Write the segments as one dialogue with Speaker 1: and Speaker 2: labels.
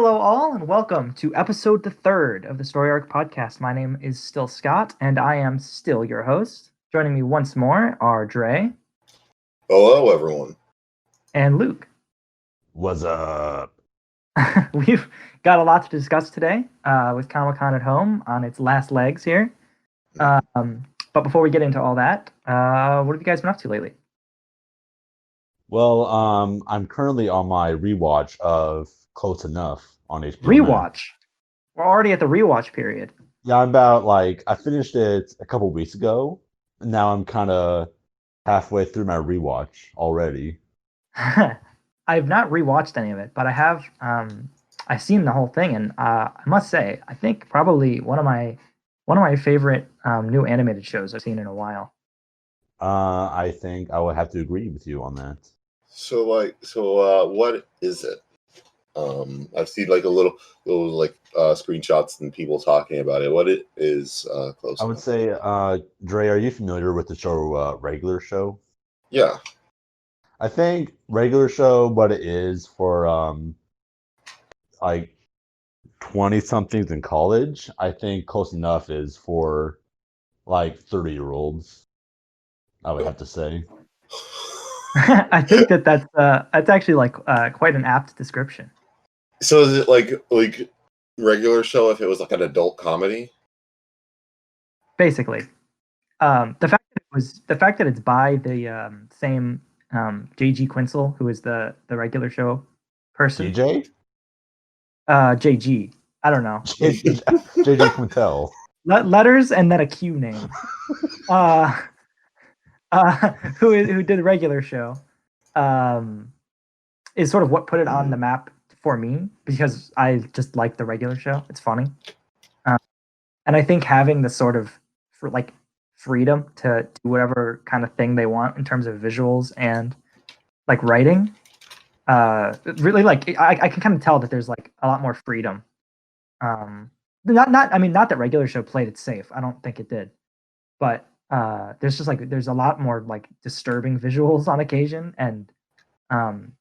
Speaker 1: Hello, all, and welcome to episode the third of the Story Arc podcast. My name is still Scott, and I am still your host. Joining me once more are Dre.
Speaker 2: Hello, everyone.
Speaker 1: And Luke.
Speaker 3: What's up?
Speaker 1: We've got a lot to discuss today with Comic-Con at home on its last legs here. But before we get into all that, what have you guys been up to lately?
Speaker 3: Well, I'm currently on my rewatch of Close Enough on HBO.
Speaker 1: Rewatch? We're already at the rewatch period.
Speaker 3: Yeah, I'm about I finished it a couple weeks ago, and now I'm kind of halfway through my rewatch already.
Speaker 1: I've not rewatched any of it, but I have. I've seen the whole thing, and I must say, I think probably one of my favorite new animated shows I've seen in a while.
Speaker 3: I think I would have to agree with you on that.
Speaker 2: So, what is it? I've seen little screenshots and people talking about it. What it is close.
Speaker 3: I would say, Dre, are you familiar with the show Regular Show?
Speaker 2: Yeah.
Speaker 3: I think Regular Show, what it is for 20-somethings in college. I think Close Enough is for 30-year-olds. I would have to say.
Speaker 1: I think that's actually quite an apt description.
Speaker 2: So is it like Regular Show if it was like an adult comedy?
Speaker 1: Basically, the fact that it's by the same J.G. Quinzel, who is the Regular Show person.
Speaker 3: DJ?
Speaker 1: J.G. I don't know.
Speaker 3: J.G. Quintel.
Speaker 1: Letters and then a Q name. Who did the Regular Show? Is sort of what put it on the map for me, because I just like the Regular Show. It's funny, and I think having the sort of freedom to do whatever kind of thing they want in terms of visuals and writing, really I can kind of tell that there's a lot more freedom. Not that Regular Show played it safe. I don't think it did, but there's a lot more disturbing visuals on occasion, and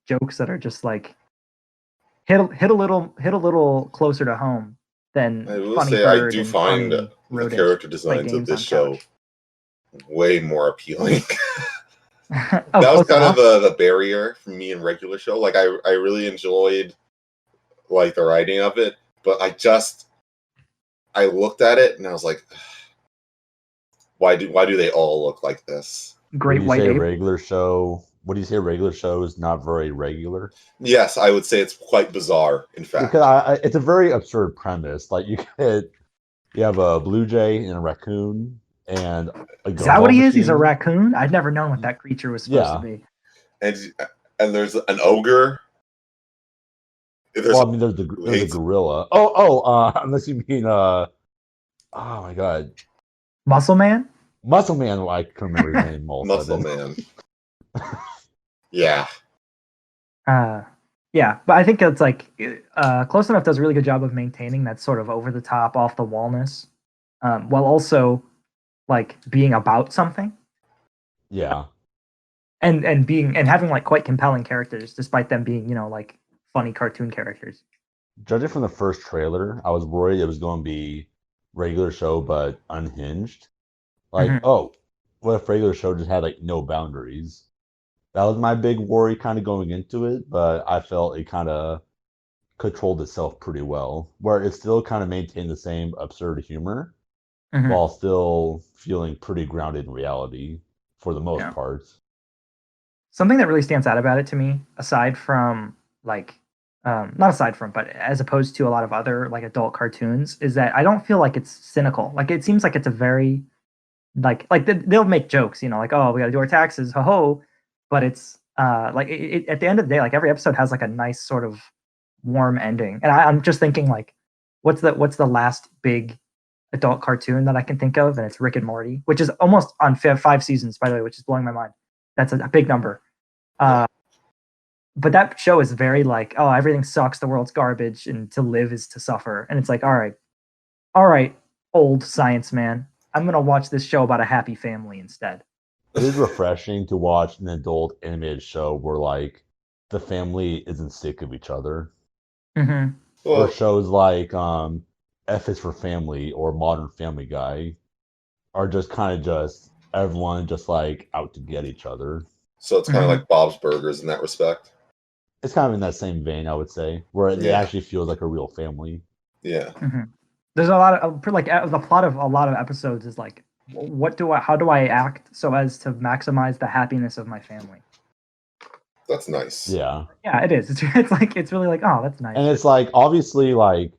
Speaker 1: jokes that are just hit a little closer to home than
Speaker 2: I will
Speaker 1: Funny
Speaker 2: say
Speaker 1: Bird
Speaker 2: I do
Speaker 1: and
Speaker 2: find
Speaker 1: Funny
Speaker 2: the
Speaker 1: Rodent
Speaker 2: character
Speaker 1: play
Speaker 2: designs of
Speaker 1: games
Speaker 2: this
Speaker 1: on
Speaker 2: show
Speaker 1: couch.
Speaker 2: way more appealing.
Speaker 1: That
Speaker 2: was kind of the barrier for me in Regular Show. I really enjoyed the writing of it, but I looked at it and I was like, why do they all look like this?
Speaker 1: Great White Ape.
Speaker 3: Regular Show. What do you say? Regular Show is not very regular.
Speaker 2: Yes, I would say it's quite bizarre. In fact,
Speaker 3: because it's a very absurd premise. You have a blue jay and a raccoon, and
Speaker 1: is that what he is? He's a raccoon. I'd never known what that creature was supposed to be.
Speaker 2: And there's an ogre.
Speaker 3: There's a gorilla. Unless you mean oh my god,
Speaker 1: Muscle Man.
Speaker 3: Muscle Man. I can remember his name.
Speaker 2: Muscle Man. Yeah.
Speaker 1: Yeah, but I think it's Close Enough does a really good job of maintaining that sort of over the top, off the wallness, while also being about something.
Speaker 3: Yeah.
Speaker 1: And having quite compelling characters, despite them being funny cartoon characters.
Speaker 3: Judging from the first trailer, I was worried it was going to be Regular Show but unhinged. Oh, what if Regular Show just had no boundaries? That was my big worry kind of going into it, but I felt it kind of controlled itself pretty well, where it still kind of maintained the same absurd humor while still feeling pretty grounded in reality for the most part.
Speaker 1: Something that really stands out about it to me, aside from not aside from, but as opposed to a lot of other adult cartoons, is that I don't feel like it's cynical. It seems like it's a very they'll make jokes, oh, we got to do our taxes, ho ho. But it's at the end of the day, every episode has a nice sort of warm ending. And I'm just thinking what's the last big adult cartoon that I can think of? And it's Rick and Morty, which is almost on 5 seasons, by the way, which is blowing my mind. That's a big number. But that show is very oh, everything sucks, the world's garbage, and to live is to suffer. And it's all right, old science man, I'm gonna watch this show about a happy family instead.
Speaker 3: It is refreshing to watch an adult animated show where the family isn't sick of each other.
Speaker 1: Mm-hmm.
Speaker 3: Or
Speaker 2: Well,
Speaker 3: shows like F is for Family or Modern Family Guy are just kind of just everyone just like out to get each other.
Speaker 2: so it's kind of
Speaker 1: Mhm.
Speaker 2: like Bob's Burgers in that respect.
Speaker 3: It's kind of in that same vein, I would say, where it
Speaker 2: Yeah,
Speaker 3: actually feels like a real family.
Speaker 2: yeah.
Speaker 1: Mhm. There's a lot of like the plot of a lot of episodes is like, how do I act so as to maximize the happiness of my family?
Speaker 2: That's nice.
Speaker 3: Yeah.
Speaker 1: Yeah, it is. It's like it's really like, oh, that's
Speaker 3: And
Speaker 1: nice.
Speaker 3: it's like obviously like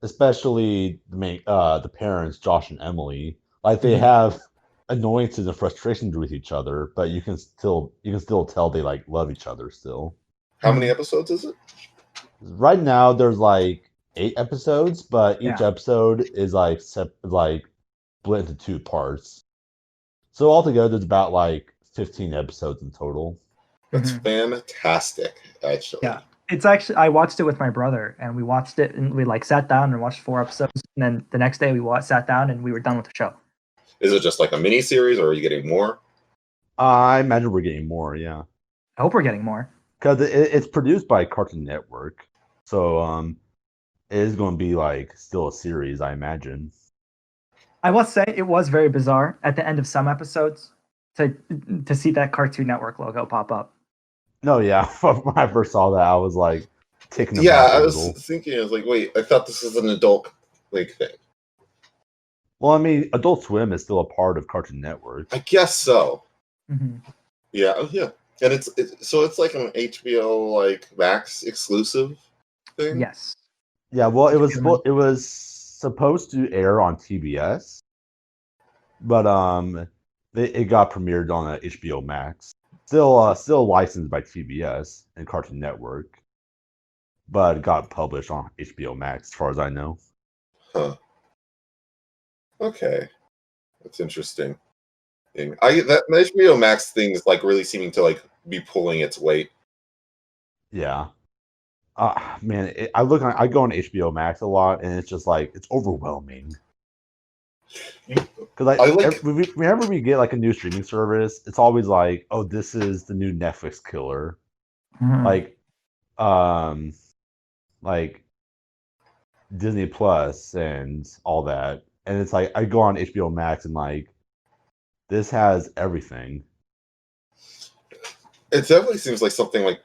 Speaker 3: especially the parents, Josh and Emily, like they
Speaker 1: Mhm.
Speaker 3: have annoyances and frustrations with each other, but you can still tell they like love each other still.
Speaker 2: How many
Speaker 1: Mhm.
Speaker 2: episodes is it?
Speaker 3: Right now there's like 8 episodes, but each
Speaker 1: Yeah.
Speaker 3: episode is like split into 2 parts. So altogether there's about like 15 episodes in total.
Speaker 2: That's
Speaker 1: Mhm.
Speaker 2: fantastic,
Speaker 1: Yeah.
Speaker 2: actually.
Speaker 1: It's actually I watched it with my brother, and we watched it, and we like sat down and watched 4 episodes, and then the next day sat down and we were done with the show.
Speaker 2: Is it just like a mini series, or are you getting more?
Speaker 3: I imagine we're getting more, yeah.
Speaker 1: I hope we're getting more.
Speaker 3: Because it's produced by Cartoon Network. So it is going to be like still a series, I imagine.
Speaker 1: I must say it was very bizarre at the end of some episodes to see that Cartoon Network logo pop up.
Speaker 3: No, yeah. When I first saw that, I was like taken
Speaker 2: Yeah,
Speaker 3: aback a
Speaker 2: I was
Speaker 3: little.
Speaker 2: thinking, I was like, wait, I thought this was an adult like thing.
Speaker 3: Well, I mean, Adult Swim is still a part of Cartoon Network.
Speaker 2: I guess so.
Speaker 1: Mm-hmm.
Speaker 2: Yeah, oh, yeah, and it's like an HBO like Max exclusive thing.
Speaker 1: Yes.
Speaker 3: Yeah, well,
Speaker 1: HBO.
Speaker 3: it was supposed to air on TBS, but it got premiered on HBO Max. Still licensed by TBS and Cartoon Network, but it got published on HBO Max, as far as I know.
Speaker 2: Huh. Okay, that's interesting. That HBO Max thing is like really seeming to like be pulling its weight.
Speaker 3: Yeah. Man, I go on HBO Max a lot, and it's just like it's overwhelming. Because
Speaker 2: I like.
Speaker 3: whenever we get like a new streaming service, it's always like, oh, this is the new Netflix killer.
Speaker 1: Mhm.
Speaker 3: Like, um, like Disney Plus and all that, and it's like I go on HBO Max and like this has everything.
Speaker 2: It definitely seems like something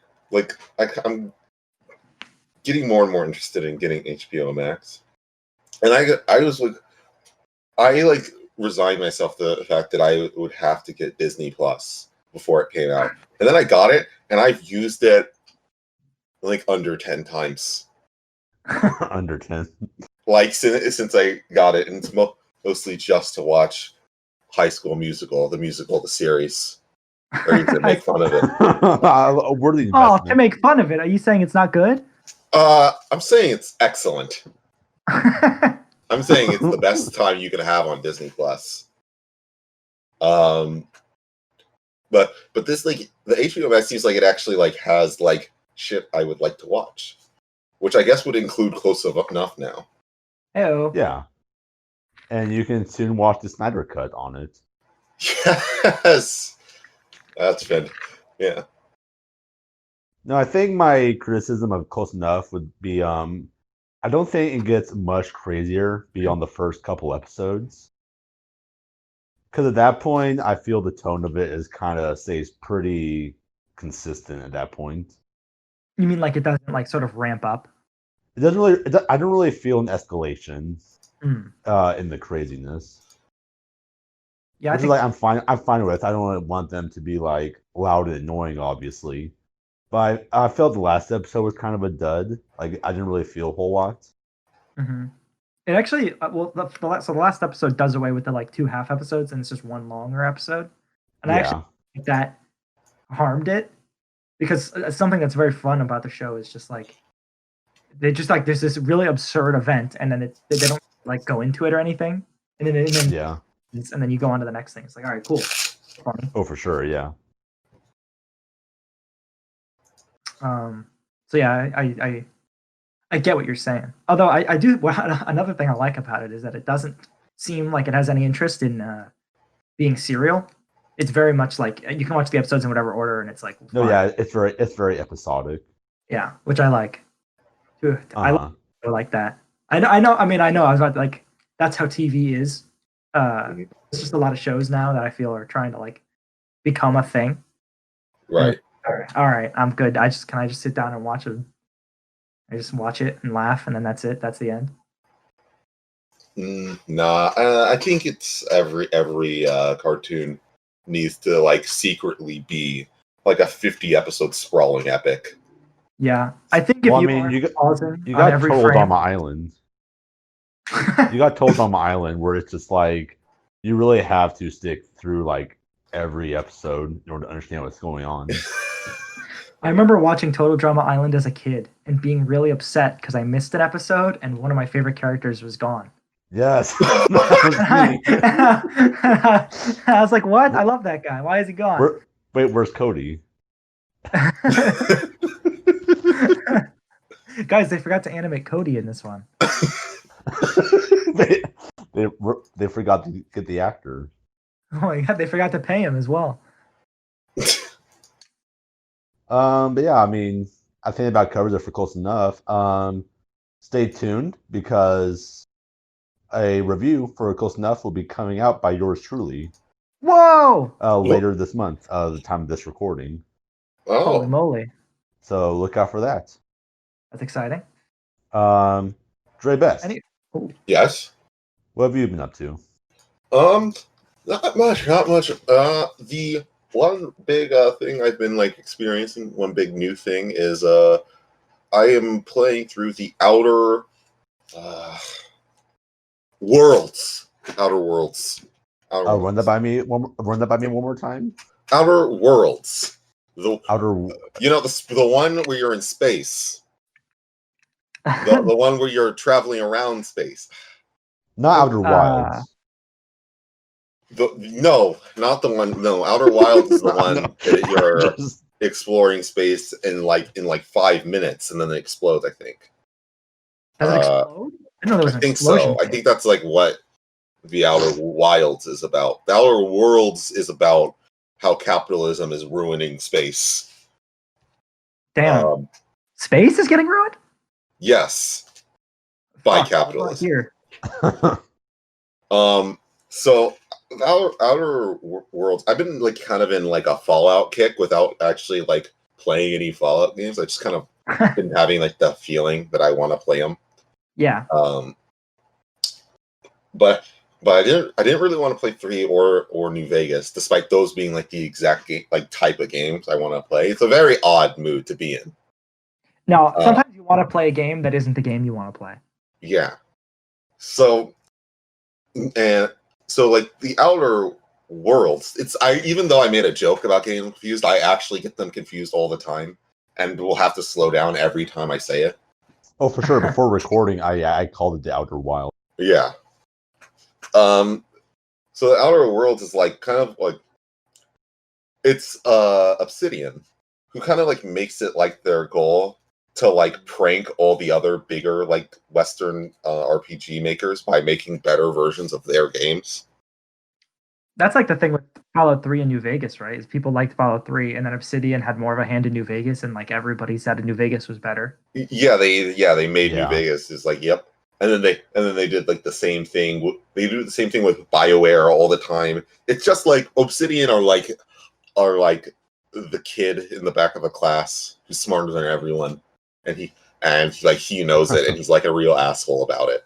Speaker 2: I'm getting more and more interested in getting HBO Max, and I was like I like resigned myself to the fact that I would have to get Disney Plus before it came out, and then I got it, and I've used it like under 10 times,
Speaker 3: Under 10.
Speaker 2: like since I got it, and it's mostly just to watch High School Musical, the series, or even to make fun of it.
Speaker 3: A worthy
Speaker 1: Oh, to
Speaker 3: investment.
Speaker 1: make fun of it. Are you saying it's not good?
Speaker 2: I'm saying it's excellent. I'm saying it's the best time you can have on Disney Plus. Um, but this like the HBO Max seems like it actually like has like shit I would like to watch, which I guess would include Close Enough now.
Speaker 1: Ew.
Speaker 3: Yeah, and you can soon watch the Snyder Cut on it.
Speaker 2: Yes, that's fun. Yeah,
Speaker 3: No, I think my criticism of Close Enough would be I don't think it gets much crazier beyond the first couple episodes. Because at that point, I feel the tone of it is kind of stays pretty consistent at that point.
Speaker 1: You mean like it doesn't like sort of ramp up?
Speaker 3: It doesn't really. I don't really feel an escalation
Speaker 1: Mm.
Speaker 3: in the craziness,
Speaker 1: Yeah, I
Speaker 3: which is
Speaker 1: think
Speaker 3: like I'm fine. I'm fine with. I don't really want them to be like loud and annoying, obviously. But I felt the last episode was kind of a dud. Like I didn't really feel a whole lot.
Speaker 1: mhm. It actually well so the last episode does away with the like 2 half episodes and it's just one longer episode. And I actually
Speaker 3: Yeah.
Speaker 1: think that harmed it because something that's very fun about the show is just like they just like there's this really absurd event and then they don't like go into it or anything
Speaker 3: Yeah.
Speaker 1: and then you go on to the next thing. It's like all right, cool, funny.
Speaker 3: Oh, for sure. Yeah.
Speaker 1: So yeah, I get what you're saying. Although I do well, another thing I like about it is that it doesn't seem like it has any interest in being serial. It's very much like you can watch the episodes in whatever order, and it's like
Speaker 3: No.
Speaker 1: fine.
Speaker 3: Yeah. It's very episodic.
Speaker 1: Yeah, which I like. I like
Speaker 3: Uh-huh.
Speaker 1: show like that. I know. I mean, I know. I was about to, like, that's how TV is.
Speaker 2: Mhm.
Speaker 1: It's just a lot of shows now that I feel are trying to like become a thing.
Speaker 2: Right.
Speaker 1: All right, I'm good. Can I just sit down and watch it? I just watch it and laugh, and then that's it. That's the end.
Speaker 2: Nah, I think it's every cartoon needs to like secretly be like a 50 episode sprawling epic.
Speaker 1: Yeah, I think if
Speaker 3: Well, I
Speaker 1: you
Speaker 3: mean,
Speaker 1: aren't
Speaker 3: you
Speaker 1: pausing on
Speaker 3: got
Speaker 1: every
Speaker 3: Total
Speaker 1: frame,
Speaker 3: Drama Island. You got Total Drama Island, where it's just like you really have to stick through like every episode in order to understand what's going on.
Speaker 1: I remember watching Total Drama Island as a kid and being really upset because I missed an episode and one of my favorite characters was gone.
Speaker 3: Yes, that was me.
Speaker 1: I was like, "What? I love that guy. Why is he gone?"
Speaker 3: Where's Cody?
Speaker 1: Guys, they forgot to animate Cody in this one.
Speaker 3: they, they forgot to get the actor.
Speaker 1: Oh my god, they forgot to pay him as well.
Speaker 3: But yeah, I mean, I think about covers it for close enough. Stay tuned because a review for Close Enough will be coming out by yours truly.
Speaker 1: Whoa!
Speaker 3: Later this month, the time of this recording.
Speaker 1: Holy
Speaker 2: Oh,
Speaker 1: moly.
Speaker 3: So look out for that.
Speaker 1: That's exciting.
Speaker 3: Dre Best,
Speaker 2: yes.
Speaker 3: what have you been up to?
Speaker 2: Not much, not much. The one big thing I've been like experiencing, one big new thing is I am playing through the Outer Worlds. Outer Worlds.
Speaker 3: Run that by me one more time.
Speaker 2: Outer Worlds. The
Speaker 3: Outer.
Speaker 2: You know the one where you're in space. The one where you're traveling around space.
Speaker 3: Not Outer Wilds.
Speaker 2: No, not the one. No, Outer Wilds is the one that you're exploring space in like 5 minutes and then it explodes. I think.
Speaker 1: Does it explode? I know there was an explosion.
Speaker 2: So. I think that's like what the Outer Wilds is about. The Outer Worlds is about how capitalism is ruining space.
Speaker 1: Damn. Space is getting ruined?
Speaker 2: Yes. By capitalism.
Speaker 1: Here.
Speaker 2: So Outer Worlds, I've been like kind of in like a Fallout kick without actually like playing any Fallout games. I just kind of been having like the feeling that I want to play them.
Speaker 1: Yeah.
Speaker 2: But I didn't really want to play 3 or New Vegas, despite those being like the exact game, like type of games I want to play. It's a very odd mood to be in.
Speaker 1: Now, sometimes you want to play a game that isn't the game you want to play.
Speaker 2: Yeah. So like the Outer Worlds, even though I made a joke about getting them confused, I actually get them confused all the time, and will have to slow down every time I say it.
Speaker 3: Oh, for sure. Before recording, I called it the Outer Wild.
Speaker 2: Yeah. So the Outer Worlds is like kind of like it's Obsidian, who kind of like makes it like their goal to like prank all the other bigger like Western RPG makers by making better versions of their games.
Speaker 1: That's like the thing with Fallout 3 and New Vegas, right? Is people liked Fallout 3 and then Obsidian had more of a hand in New Vegas and like everybody said New Vegas was better.
Speaker 2: Yeah, they made New Vegas. It's like, yep. And then they did like the same thing. They do the same thing with BioWare all the time. It's just like Obsidian are like the kid in the back of the class who's smarter than everyone, and he knows it, and he's like a real asshole about it.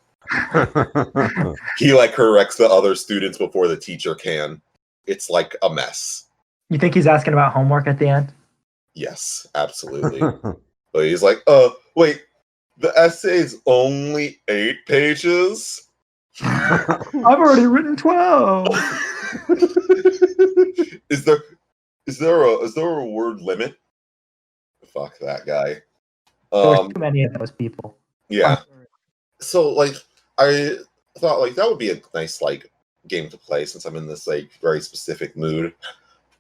Speaker 2: He like corrects the other students before the teacher can. It's like a mess.
Speaker 1: You think he's asking about homework at the end?
Speaker 2: Yes, absolutely. But he's like, wait, the essay's only 8 pages?
Speaker 1: I've already written 12.
Speaker 2: Is there a word limit? Fuck that guy.
Speaker 1: There's too many of those people.
Speaker 2: Yeah. So like I thought like that would be a nice like game to play since I'm in this like very specific mood.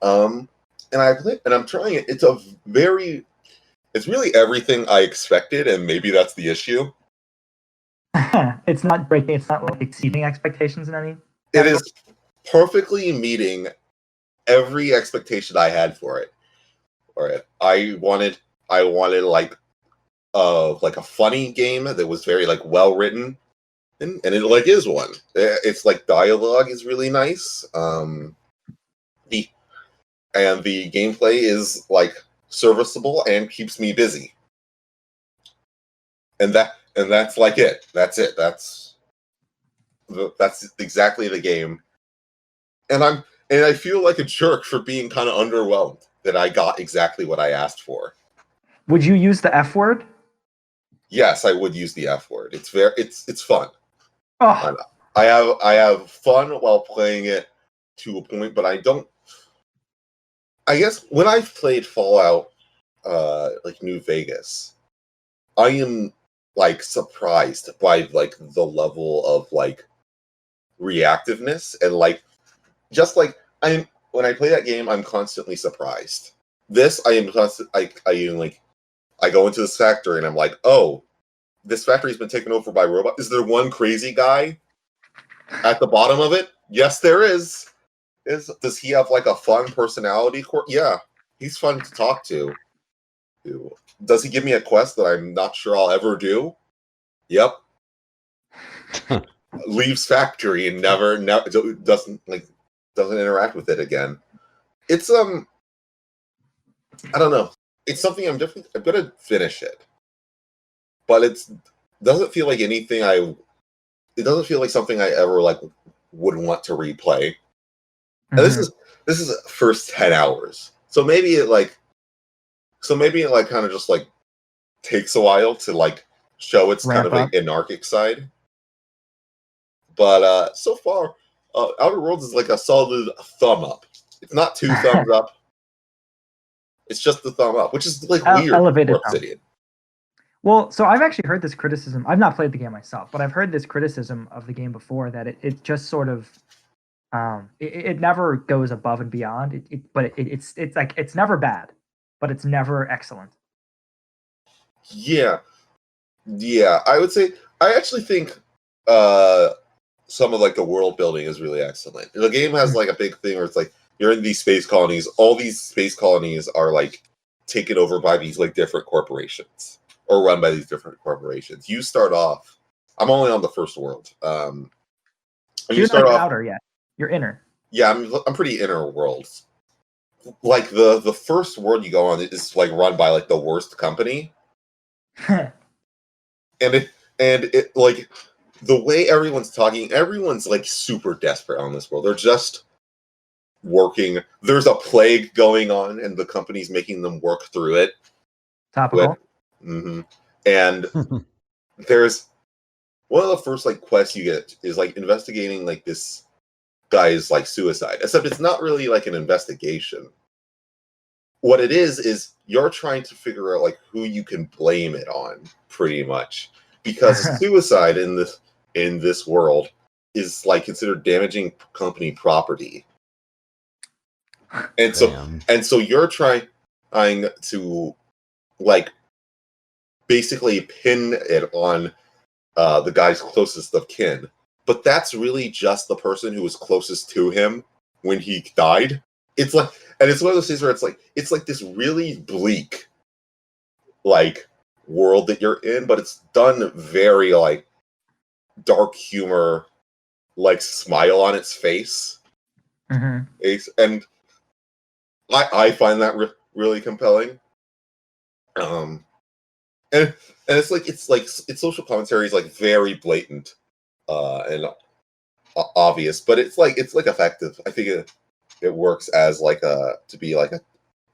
Speaker 2: And I'm trying it. It's really everything I expected, and maybe that's the issue.
Speaker 1: It's not breaking. It's not like exceeding expectations in any.
Speaker 2: It is perfectly meeting every expectation I had for it. All right, I wanted like of like a funny game that was very like well written, and it like is one. It's like dialogue is really nice. The the gameplay is like serviceable and keeps me busy. And that's like it. That's it. That's exactly the game. And I feel like a jerk for being kind of underwhelmed that I got exactly what I asked for.
Speaker 1: Would you use the F word?
Speaker 2: Yes, I would use the F word. It's fun.
Speaker 1: Oh,
Speaker 2: I have fun while playing it to a point, but I don't. I guess when I've played Fallout, like New Vegas, I am like surprised by like the level of like reactiveness and like just like I'm when I play that game, I'm constantly surprised. This I am constant. I am like I go into this factory and I'm like, oh, this factory's been taken over by robots. Is there one crazy guy at the bottom of it? Yes, there is. Does he have like a fun personality? Yeah, he's fun to talk to. Does he give me a quest that I'm not sure I'll ever do? Yep. Leaves factory and never doesn't interact with it again. It's I don't know. It's something I'm gonna finish it, but it doesn't feel like anything It doesn't feel like something I ever like would want to replay. And this is the first 10 hours. So maybe it kind of just like takes a while to like show its kind of like anarchic side. But so far, Outer Worlds is like a solid thumb up. It's not 2 thumbs up. It's just the thumb up, which is like weird
Speaker 1: elevated
Speaker 2: for Obsidian.
Speaker 1: Well, so I've actually heard this criticism. I've not played the game myself, but I've heard this criticism of the game before that it just sort of it never goes above and beyond. It's like it's never bad, but it's never excellent.
Speaker 2: Yeah, I would say I actually think some of like the world building is really excellent. The game has like a big thing where it's like you're in these space colonies. All these space colonies are like taken over by these like different corporations or run by these different corporations. You start off. I'm only on the first world.
Speaker 1: You start off outer yet. You're inner.
Speaker 2: Yeah, I'm pretty inner worlds. Like the first world you go on is like run by like the worst company. and it like the way everyone's talking, everyone's like super desperate on this world. They're just working. There's a plague going on, and the company's making them work through it.
Speaker 1: Topical.
Speaker 2: And there's one of the first like quests you get is like investigating like this guy's like suicide. Except it's not really like an investigation. What it is you're trying to figure out like who you can blame it on, pretty much, because suicide in this world is like considered damaging company property, and so you're trying to like basically pin it on the guy's closest of kin, but that's really just the person who was closest to him when he died. It's like, and it's one of those things where it's like this really bleak, like world that you're in, but it's done very like dark humor, like smile on its face, and I find that really compelling. And it's like its social commentary is like very blatant and obvious, but it's like effective. I think it works as like to be like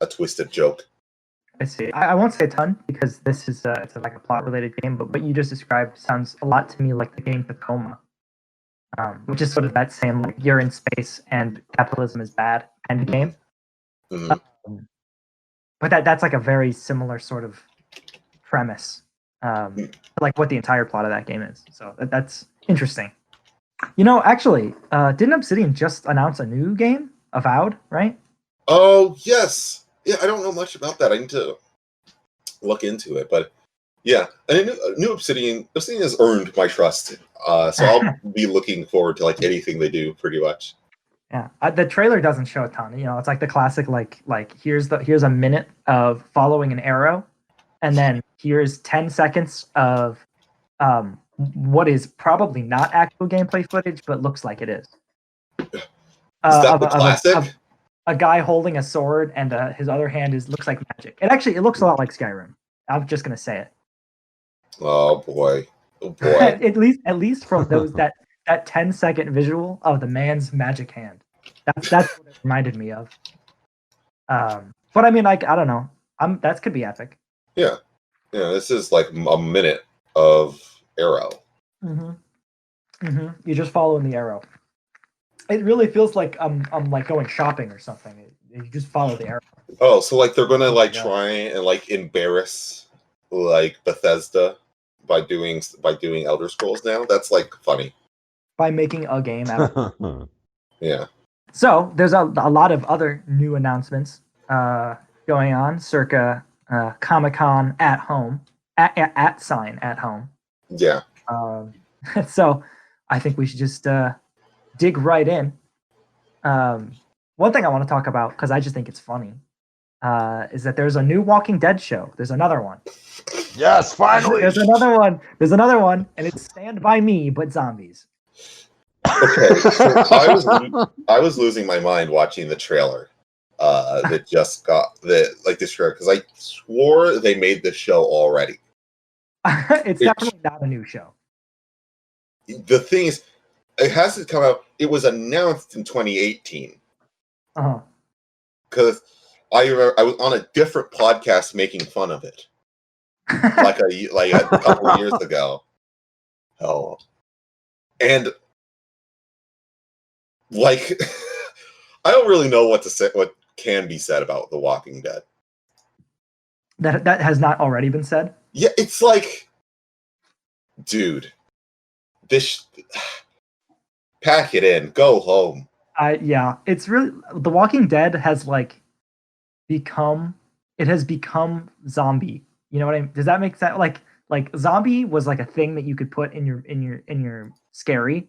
Speaker 2: a twisted joke.
Speaker 1: I see. I won't say a ton because this is it's like a plot related game, but what you just described sounds a lot to me like the game Tacoma, which is sort of that same like you're in space and capitalism is bad kind of game. But that's like a very similar sort of premise, like what the entire plot of that game is. So that's interesting. You know, actually, didn't Obsidian just announce a new game, Avowed, right?
Speaker 2: Oh, yes. Yeah, I don't know much about that. I need to look into it, but yeah, and a new Obsidian has earned my trust, so I'll be looking forward to like anything they do, pretty much.
Speaker 1: Yeah, the trailer doesn't show a ton. You know, it's like the classic, like here's a minute of following an arrow, and then here's 10 seconds of what is probably not actual gameplay footage, but looks like it is.
Speaker 2: Is that the classic?
Speaker 1: A guy holding a sword and his other hand looks like magic. It looks a lot like Skyrim. I'm just gonna say it.
Speaker 2: Oh boy.
Speaker 1: at least from those that 10-second visual of the man's magic hand. That's what it reminded me of. But I mean, like, I don't know. That could be epic.
Speaker 2: Yeah. Yeah, this is like a minute of arrow.
Speaker 1: You just follow in the arrow. It really feels like I'm like going shopping or something. You just follow the arrow.
Speaker 2: Oh, so like they're gonna like try and like embarrass like Bethesda by doing Elder Scrolls now? That's like funny.
Speaker 1: By making a game out of it.
Speaker 2: Yeah.
Speaker 1: So there's a lot of other new announcements going on circa Comic-Con at home, at sign at home.
Speaker 2: Yeah.
Speaker 1: So I think we should just dig right in. One thing I want to talk about, because I just think it's funny, is that there's a new Walking Dead show. There's another one.
Speaker 3: Yes, finally.
Speaker 1: There's another one, and it's Stand By Me, but zombies.
Speaker 2: Okay, so I was losing my mind watching the trailer that just got this trailer because I swore they made this show already.
Speaker 1: It's definitely not a new show.
Speaker 2: The thing is, it has to come out. It was announced in 2018. Because I remember I was on a different podcast making fun of it, like a couple of years ago. Oh, and like I don't really know what to say. What can be said about The Walking Dead?
Speaker 1: That has not already been said.
Speaker 2: Yeah, it's like, dude, this pack it in, go home.
Speaker 1: Yeah, it's really The Walking Dead has like become zombie. You know what I mean? Does that make sense? Like zombie was like a thing that you could put in your scary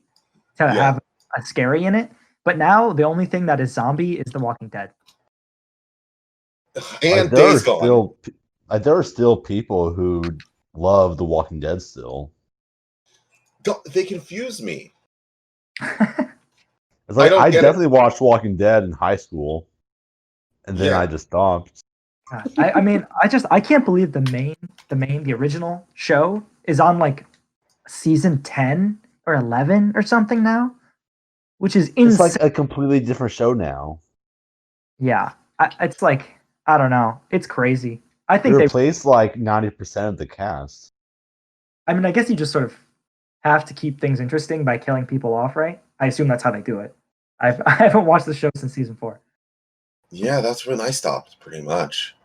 Speaker 1: to have a scary in it. But now the only thing that is zombie is The Walking Dead.
Speaker 2: And Days Gone.
Speaker 3: There are still people who love The Walking Dead still.
Speaker 2: They confuse me.
Speaker 3: It's like I definitely watched Walking Dead in high school, and then I just stopped.
Speaker 1: I mean, I can't believe the original show is on like season 10 or 11 or something now, which is insane.
Speaker 3: It's like a completely different show now.
Speaker 1: Yeah, it's like, I don't know, it's crazy. I think
Speaker 3: they replaced like 90% of the cast.
Speaker 1: I mean, I guess you just sort of have to keep things interesting by killing people off, right? I assume that's how they do it. I haven't watched the show since season 4.
Speaker 2: Yeah, that's when I stopped, pretty much.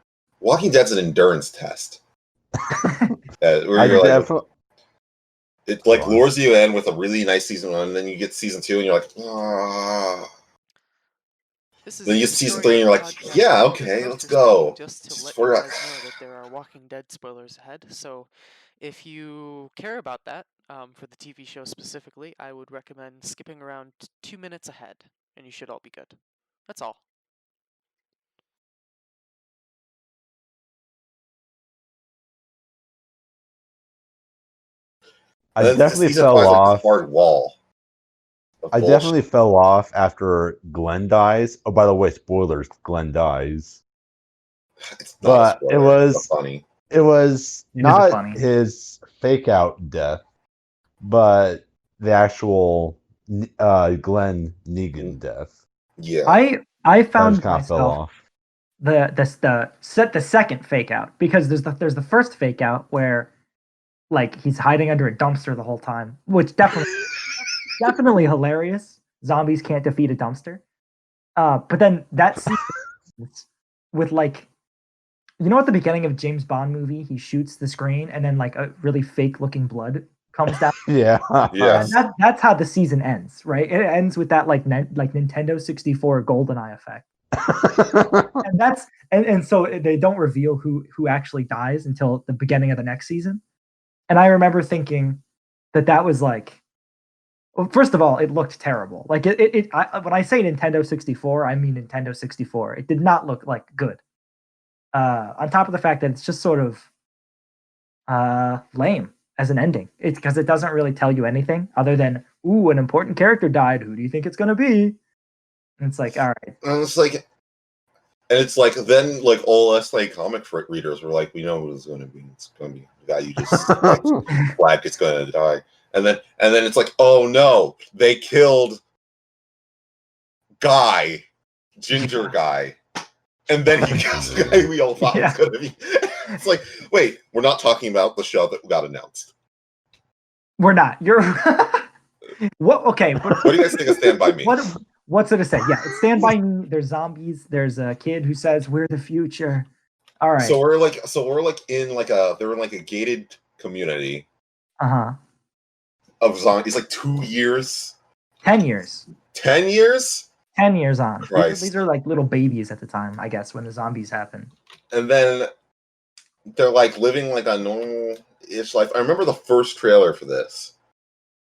Speaker 2: Walking Dead's an endurance test. It like lures you in with a really nice season 1, and then you get season 2, and you're like, ah. Then you get season 3, and you're like, yeah, okay, let's go.
Speaker 4: Just to let you guys know that there are Walking Dead spoilers ahead, so if you care about that, for the TV show specifically, I would recommend skipping around 2 minutes ahead, and you should all be good. That's all.
Speaker 3: I definitely fell off.
Speaker 2: Hard wall.
Speaker 3: I definitely fell off after Glenn dies. Oh, by the way, spoilers: Glenn dies. But it was funny. It was not his fake out death, but the actual Glenn Negan death.
Speaker 2: Yeah,
Speaker 1: I found myself the second fake out, because there's the first fake out where like he's hiding under a dumpster the whole time, which definitely hilarious. Zombies can't defeat a dumpster. But then that sequence with like, you know, at the beginning of James Bond movie, he shoots the screen and then like a really fake looking blood comes down.
Speaker 3: Yeah.
Speaker 1: That's how the season ends, right? It ends with that like Nintendo 64 GoldenEye effect. and so they don't reveal who actually dies until the beginning of the next season. And I remember thinking that was like, well, first of all, it looked terrible. Like when I say Nintendo 64, I mean Nintendo 64. It did not look like good. On top of the fact that it's just sort of lame as an ending. It's because it doesn't really tell you anything other than, ooh, an important character died. Who do you think it's gonna be? And it's like, all right.
Speaker 2: And it's like then like all us like comic readers were like, we know who it's going to be. It's going to be the guy you just like flagged is going to die. And then it's like, oh no, they killed Guy, Ginger Guy, and then he kills the guy we all thought was going to be. It's like, wait, we're not talking about the show that got announced.
Speaker 1: We're not. You're what? Okay.
Speaker 2: What do you guys think of Stand By Me?
Speaker 1: What's it to say? Yeah, it's Stand By Me. There's zombies. There's a kid who says we're the future. All right.
Speaker 2: So we're in like a gated community. Of zombies, like 2 years.
Speaker 1: 10 years.
Speaker 2: 10 years.
Speaker 1: 10 years on.
Speaker 2: Christ.
Speaker 1: These are like little babies at the time, I guess, when the zombies happen.
Speaker 2: And then they're like living like a normal-ish life. I remember the first trailer for this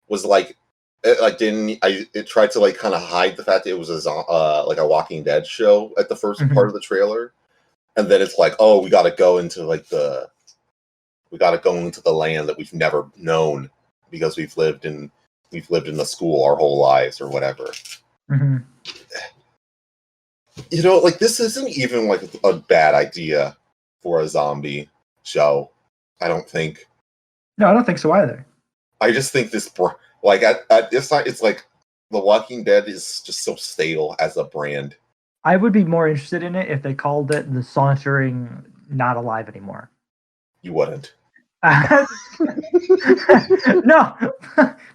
Speaker 2: was like it tried to like kind of hide the fact that it was like a Walking Dead show at the first part of the trailer, and then it's like, oh, we got to go into the land that we've never known because we've lived in the school our whole lives or whatever. You know, like this isn't even like a bad idea for a zombie show. I don't think.
Speaker 1: No, I don't think so either.
Speaker 2: I just think this, like at this time, it's like The Walking Dead is just so stale as a brand.
Speaker 1: I would be more interested in it if they called it the Sauntering Not Alive Anymore.
Speaker 2: You wouldn't.
Speaker 1: No,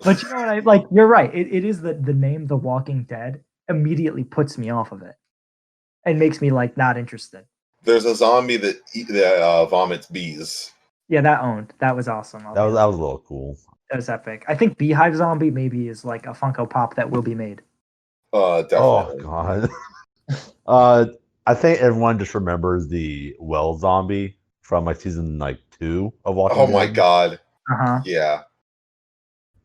Speaker 1: but you know what? I like. You're right. It is the name The Walking Dead immediately puts me off of it and makes me like not interested.
Speaker 2: There's a zombie that vomits bees.
Speaker 1: Yeah, that was awesome.
Speaker 3: That was a little cool.
Speaker 1: That was epic. I think Beehive Zombie maybe is like a Funko Pop that will be made.
Speaker 2: Definitely.
Speaker 3: Oh god. I think everyone just remembers the well zombie from like season 2 of Walking Dead.
Speaker 2: Oh my god. Yeah.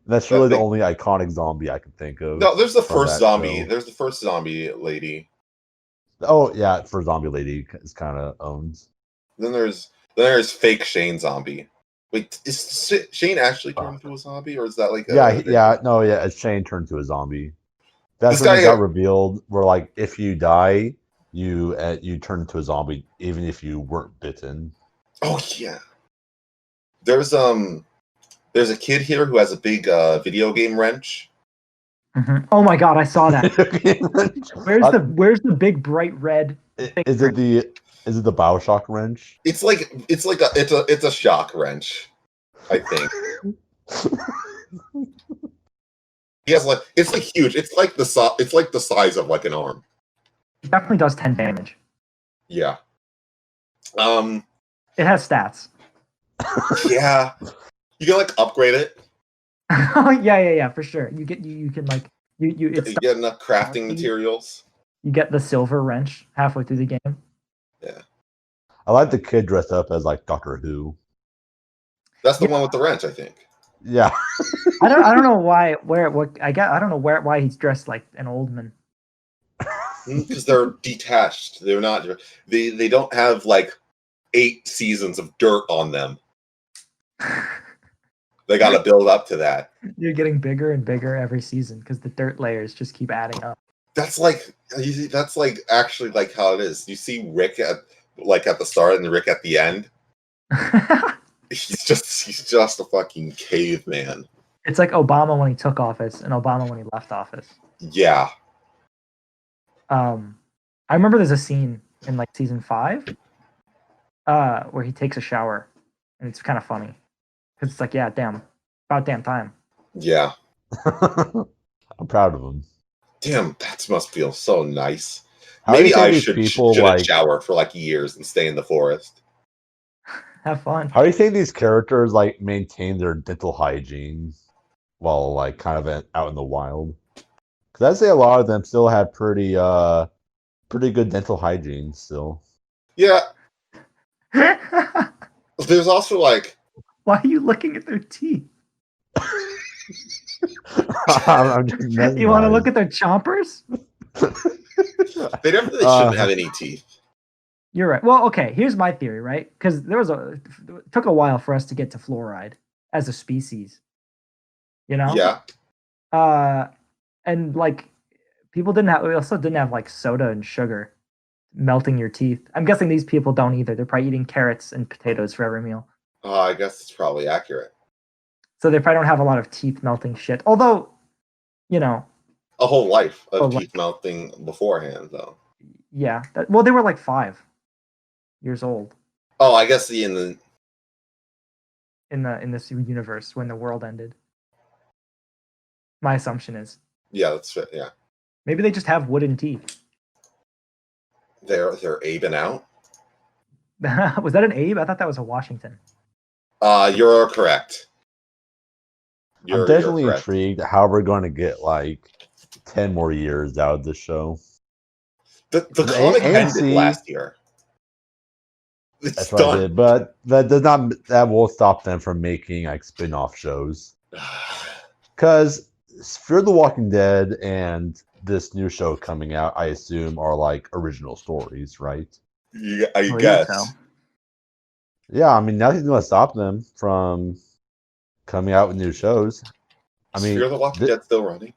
Speaker 3: That's really the only iconic zombie I can think of.
Speaker 2: No, there's the first zombie.
Speaker 3: Show.
Speaker 2: There's the first zombie lady.
Speaker 3: Oh yeah, first zombie lady is kind of owns.
Speaker 2: Then there's fake Shane zombie. Wait, is Shane actually turned into a zombie, or is that like
Speaker 3: it's Shane turned to a zombie. That's when it got revealed. Where like if you die, you turn into a zombie, even if you weren't bitten.
Speaker 2: Oh yeah. There's a kid here who has a big video game wrench.
Speaker 1: Oh my god, I saw that. Where's the big bright red?
Speaker 3: Is it the BioShock wrench?
Speaker 2: It's a shock wrench, I think. He has it's like huge. It's like the size of like an arm.
Speaker 1: It definitely does 10 damage.
Speaker 2: Yeah.
Speaker 1: It has stats.
Speaker 2: Yeah. You can like upgrade it.
Speaker 1: yeah, for sure. You can like you
Speaker 2: get enough crafting materials.
Speaker 1: You get the silver wrench halfway through the game.
Speaker 2: Yeah.
Speaker 3: I like the kid dressed up as like Doctor Who.
Speaker 2: That's the one with the wrench, I think.
Speaker 3: Yeah.
Speaker 1: I don't know why why he's dressed like an old man.
Speaker 2: Because they're detached. They're not. They don't have like 8 seasons of dirt on them. They got to build up to that. You're
Speaker 1: getting bigger and bigger every season because the dirt layers just keep adding up.
Speaker 2: That's like actually like how it is. You see Rick at the start and Rick at the end. He's just a fucking caveman.
Speaker 1: It's like Obama when he took office and Obama when he left office.
Speaker 2: Yeah.
Speaker 1: I remember there's a scene in like season 5 where he takes a shower and it's kind of funny because it's like, yeah, about damn time.
Speaker 2: Yeah.
Speaker 3: I'm proud of him.
Speaker 2: Damn, that must feel so nice. Maybe I should shower for like years and stay in the forest.
Speaker 1: Have fun.
Speaker 3: How do you think these characters like maintain their dental hygiene while like kind of out in the wild? Because I'd say a lot of them still have pretty good dental hygiene still.
Speaker 2: Yeah. There's also like.
Speaker 1: Why are you looking at their teeth? You want to look at their chompers?
Speaker 2: They definitely shouldn't have any teeth.
Speaker 1: You're right. Well, okay. Here's my theory, right? Because it took a while for us to get to fluoride as a species. You know.
Speaker 2: Yeah.
Speaker 1: And like we also didn't have like soda and sugar melting your teeth. I'm guessing these people don't either. They're probably eating carrots and potatoes for every meal.
Speaker 2: I guess it's probably accurate.
Speaker 1: So they probably don't have a lot of teeth melting shit. Although, you know,
Speaker 2: A whole life of
Speaker 1: like,
Speaker 2: teeth melting beforehand, though.
Speaker 1: yeah. Well, they were like 5 years old
Speaker 2: Oh, I guess in the
Speaker 1: in this universe when the world ended. My assumption is
Speaker 2: yeah, that's yeah.
Speaker 1: maybe they just have wooden teeth.
Speaker 2: They're Aben out.
Speaker 1: Was that an Abe? I thought that was a Washington.
Speaker 2: You're correct.
Speaker 3: I'm
Speaker 2: You're
Speaker 3: definitely
Speaker 2: correct.
Speaker 3: intrigued how we're going to get like 10 more years out of this show.
Speaker 2: The comic ended
Speaker 3: AMC
Speaker 2: last year. It's
Speaker 3: That's what I
Speaker 2: done.
Speaker 3: did, but that won't stop them from making like spin-off shows. Because Fear the Walking Dead and this new show coming out, I assume, are like original stories, right?
Speaker 2: Yeah, I
Speaker 1: believe
Speaker 2: guess.
Speaker 1: so.
Speaker 3: Yeah, I mean, nothing's going to stop them from coming out with new shows. I
Speaker 2: Is
Speaker 3: mean,
Speaker 2: Fear the Walking Dead still running?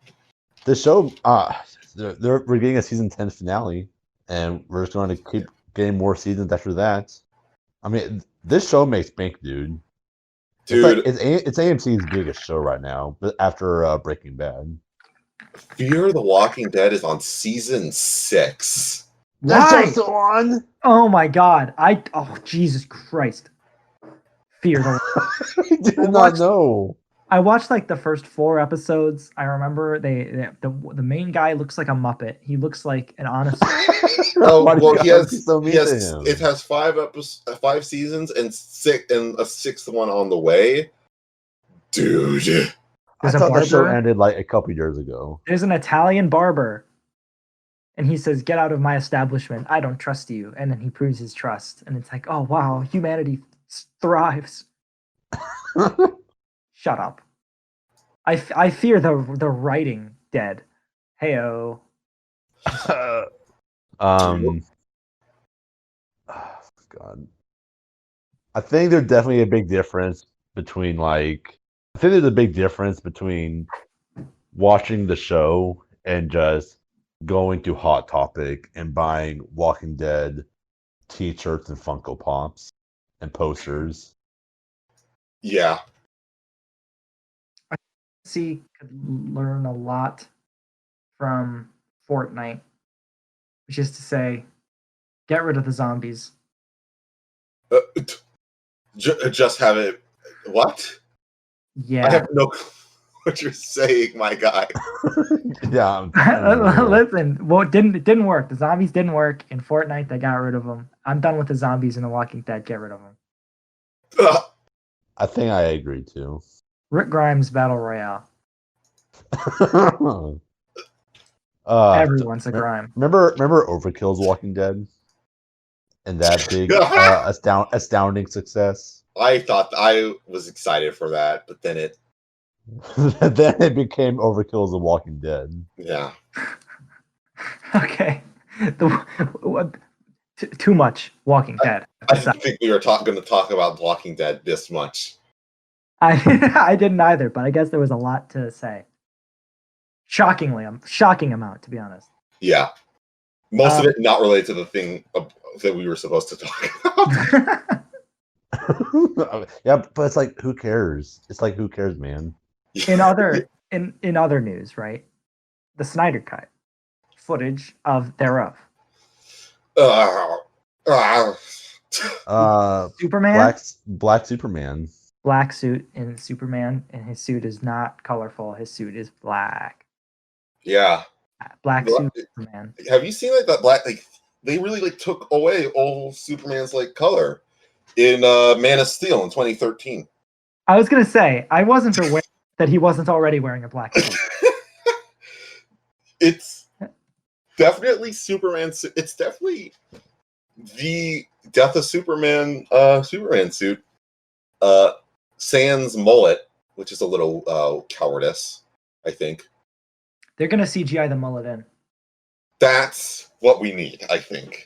Speaker 3: the show, we're getting a season 10 finale, and we're just going to keep getting more seasons after that. I mean, this show makes bank, dude.
Speaker 2: Dude,
Speaker 3: It's AMC's biggest show right now, but after Breaking Bad.
Speaker 2: Fear the Walking Dead is on season 6.
Speaker 3: That
Speaker 1: Why?
Speaker 3: show's still on.
Speaker 1: Oh my god! Oh Jesus Christ! Fear the.
Speaker 3: I did not know.
Speaker 1: I watched like the first 4 episodes. I remember the main guy looks like a Muppet. He looks like an honest.
Speaker 2: Oh
Speaker 3: Why do you
Speaker 2: well,
Speaker 3: gotta be so mean to him?
Speaker 2: it has 5 seasons and a 6th one on the way. Dude,
Speaker 3: I
Speaker 1: There's a
Speaker 3: thought the show
Speaker 1: barber.
Speaker 3: ended like a couple years ago.
Speaker 1: There's an Italian barber, and he says, "Get out of my establishment. I don't trust you." And then he proves his trust, and it's like, "Oh wow, humanity thrives." Shut up. I fear the writing dead. Heyo.
Speaker 3: Oh, God. I think there's definitely a big difference between I think there's a big difference between watching the show and just going to Hot Topic and buying Walking Dead t-shirts and Funko Pops and posters.
Speaker 2: yeah.
Speaker 1: See, could learn a lot from Fortnite, which is to say, get rid of the zombies.
Speaker 2: Just have it. What?
Speaker 1: Yeah.
Speaker 2: I have no clue what you're saying, my guy.
Speaker 3: Yeah.
Speaker 1: Listen, well, it didn't work. The zombies didn't work in Fortnite. They got rid of them. I'm done with the zombies in The Walking Dead. Get rid of them.
Speaker 3: I think I agree too.
Speaker 1: Rick Grimes Battle Royale. Everyone's a grime.
Speaker 3: Remember Overkill's Walking Dead? And that big astounding success?
Speaker 2: I thought I was excited for that, but then it
Speaker 3: then it became Overkill's The Walking Dead.
Speaker 2: yeah.
Speaker 1: Okay. Too much Walking Dead.
Speaker 2: I didn't think we were going to talk about Walking Dead this much.
Speaker 1: I didn't either, but I guess there was a lot to say. Shocking amount, to be honest.
Speaker 2: Yeah. Most of it not related to the thing that we were supposed to talk about.
Speaker 3: Yeah, but it's like, who cares? It's like, who cares, man?
Speaker 1: In other news, right? The Snyder Cut footage thereof. Superman.
Speaker 3: Black Superman.
Speaker 1: Black suit in Superman, and his suit is not colorful. His suit is black.
Speaker 2: Yeah.
Speaker 1: Black suit Superman.
Speaker 2: Have you seen like that black? Like they really like took away old Superman's like color in Man of Steel in 2013.
Speaker 1: I was gonna say I wasn't aware that he wasn't already wearing a black suit.
Speaker 2: It's definitely Superman. It's definitely the Death of Superman. Superman suit. Sans mullet, which is a little cowardice, I think.
Speaker 1: They're gonna CGI the mullet in.
Speaker 2: That's what we need, I think.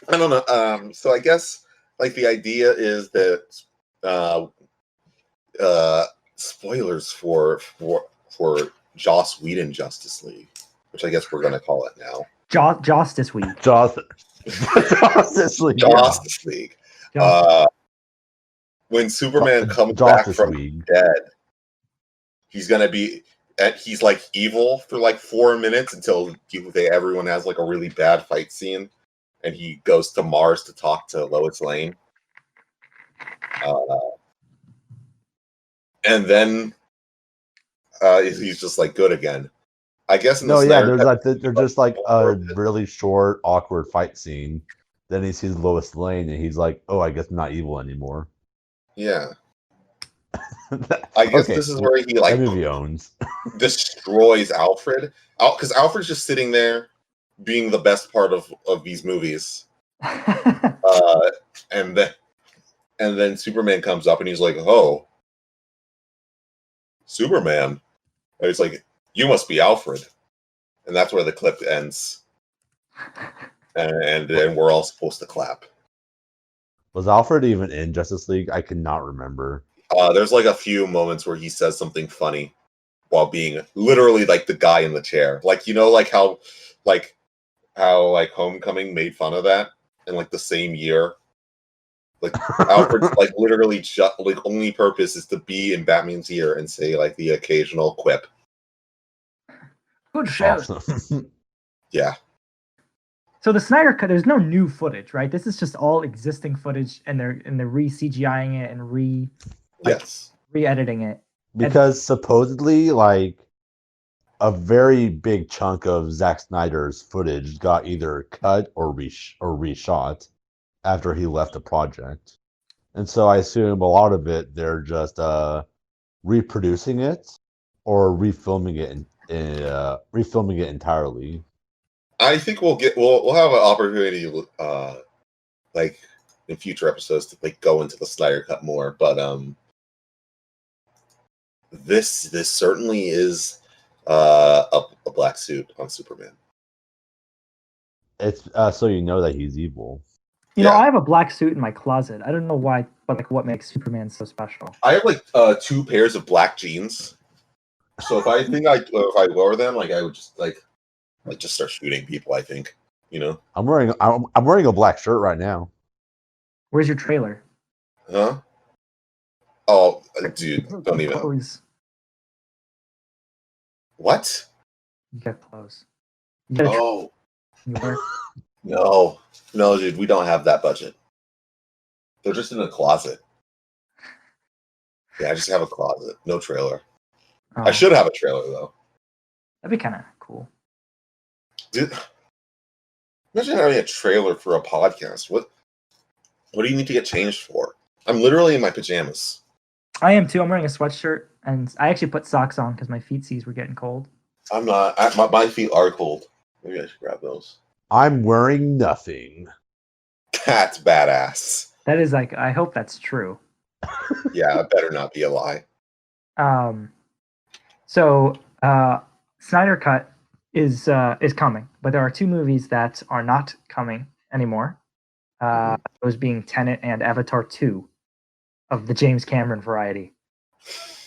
Speaker 2: I don't know. So I guess like the idea is that spoilers for Joss Whedon Justice League, which I guess we're gonna call it now.
Speaker 1: Justice Week.
Speaker 3: Justice League.
Speaker 2: Justice League. When Superman comes back from dead, he's gonna be. He's like evil for like 4 minutes until everyone has like a really bad fight scene, and he goes to Mars to talk to Lois Lane. And then he's just like good again. I guess.
Speaker 3: There's just like a really short, awkward fight scene. Then he sees Lois Lane, and he's like, "Oh, I guess I'm not evil anymore."
Speaker 2: Yeah. I guess this is where he like destroys Alfred, because Alfred's just sitting there, being the best part of these movies. And then Superman comes up, and he's like, "Oh, Superman." And it's like, "You must be Alfred," and that's where the clip ends. And then we're all supposed to clap.
Speaker 3: Was Alfred even in Justice League? I cannot remember.
Speaker 2: There's like a few moments where he says something funny while being literally like the guy in the chair. Like, you know, like how Homecoming made fun of that in like the same year. Like Alfred's like literally just like only purpose is to be in Batman's ear and say like the occasional quip.
Speaker 1: Good show.
Speaker 3: Awesome.
Speaker 2: Yeah.
Speaker 1: So the Snyder Cut, there's no new footage, right? This is just all existing footage, and they're re-CGIing it and re-editing it.
Speaker 3: Because supposedly, like, a very big chunk of Zack Snyder's footage got either cut or reshot after he left the project. And so I assume a lot of it, they're just reproducing it or refilming it entirely.
Speaker 2: I think we'll have an opportunity, like in future episodes, to like go into the Snyder Cut more. But this certainly is a black suit on Superman.
Speaker 3: It's so you know that he's evil.
Speaker 1: You know, I have a black suit in my closet. I don't know why, but like, what makes Superman so special?
Speaker 2: I have like 2 pairs of black jeans. So if I wear them, like I would just just start shooting people. I think, you know.
Speaker 3: I'm wearing a black shirt right now.
Speaker 1: Where's your trailer?
Speaker 2: Huh? Oh, dude, don't even.
Speaker 1: Clothes.
Speaker 2: What?
Speaker 1: You got clothes.
Speaker 2: No, dude, we don't have that budget. They're just in a closet. Yeah, I just have a closet, no trailer. Oh. I should have a trailer though.
Speaker 1: That'd be kind of cool.
Speaker 2: Dude, imagine having a trailer for a podcast. What do you need to get changed for? I'm literally in my pajamas.
Speaker 1: I am too. I'm wearing a sweatshirt, and I actually put socks on because my feetsies were getting cold.
Speaker 2: I'm not. My feet are cold. Maybe I should grab those.
Speaker 3: I'm wearing nothing.
Speaker 2: That's badass.
Speaker 1: That is like. I hope that's true.
Speaker 2: Yeah, it better not be a lie.
Speaker 1: So Snyder Cut is coming, but there are 2 movies that are not coming anymore. Those being Tenet and Avatar 2 of the James Cameron variety.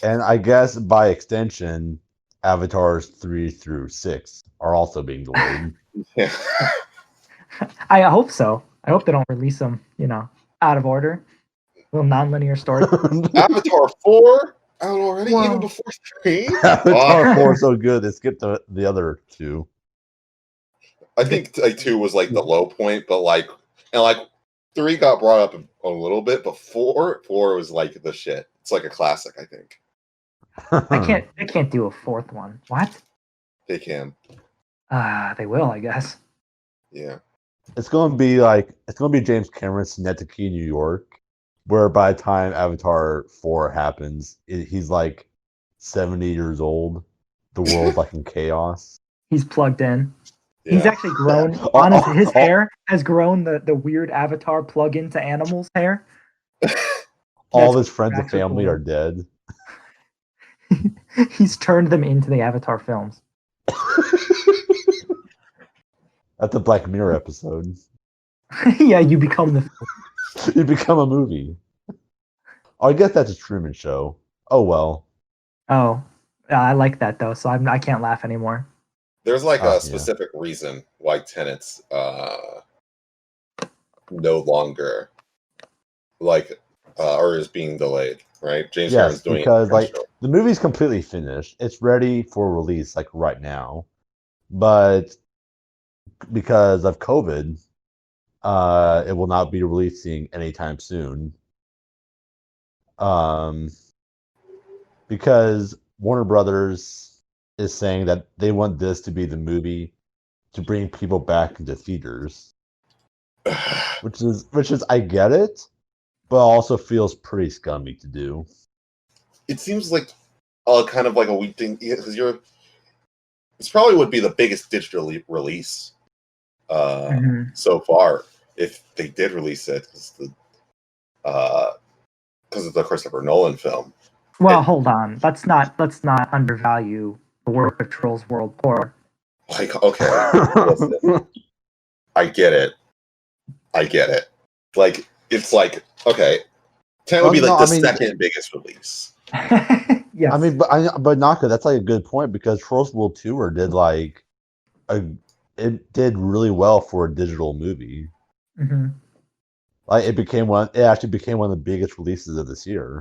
Speaker 3: And I guess by extension, Avatars 3 through 6 are also being delayed.
Speaker 2: Yeah.
Speaker 1: I hope so. I hope they don't release them, out of order. A little non-linear story.
Speaker 2: Avatar 4 out already, even before 3.
Speaker 3: Avatar 4 is so good, they skipped the other 2.
Speaker 2: I think like 2 was like the low point, but like 3 got brought up a little bit, but 4 was like the shit. It's like a classic, I think.
Speaker 1: They can't do a 4th one. What?
Speaker 2: They can.
Speaker 1: They will, I guess.
Speaker 2: Yeah.
Speaker 3: It's gonna be James Cameron's Synecdoche, New York, where by the time Avatar 4 happens, he's like 70 years old. The world's like in chaos.
Speaker 1: He's plugged in. Yeah. He's actually grown. Honestly, his hair has grown the weird Avatar plug into animals' hair.
Speaker 3: All his friends and family are dead.
Speaker 1: He's turned them into the Avatar films.
Speaker 3: That's a Black Mirror episode.
Speaker 1: Yeah, you become the.
Speaker 3: You become a movie. Oh, I guess that's a Truman Show. Oh well.
Speaker 1: Oh, I like that though, so I can't laugh anymore.
Speaker 2: There's like
Speaker 3: Yeah.
Speaker 2: a specific reason why Tenet's no longer like or is being delayed, right? James
Speaker 3: Yes,
Speaker 2: Cameron's doing
Speaker 3: because
Speaker 2: it.
Speaker 3: like the movie's completely finished. It's ready for release like right now. But because of COVID, it will not be releasing anytime soon. Because Warner Brothers is saying that they want this to be the movie to bring people back into theaters, which is I get it, but also feels pretty scummy to do.
Speaker 2: It seems like kind of like a weak thing because this probably would be the biggest digital release so far if they did release it because of the Christopher Nolan film.
Speaker 1: Well, hold on. Let's not undervalue the work of Trolls World Tour.
Speaker 2: Like, okay, listen, I get it. Like, it's like, okay, 10 would be like the second biggest release.
Speaker 1: Yes.
Speaker 3: I mean, but Naka, that's like a good point because Trolls World Tour did like it did really well for a digital movie.
Speaker 1: Mm-hmm.
Speaker 3: Like it actually became one of the biggest releases of this year.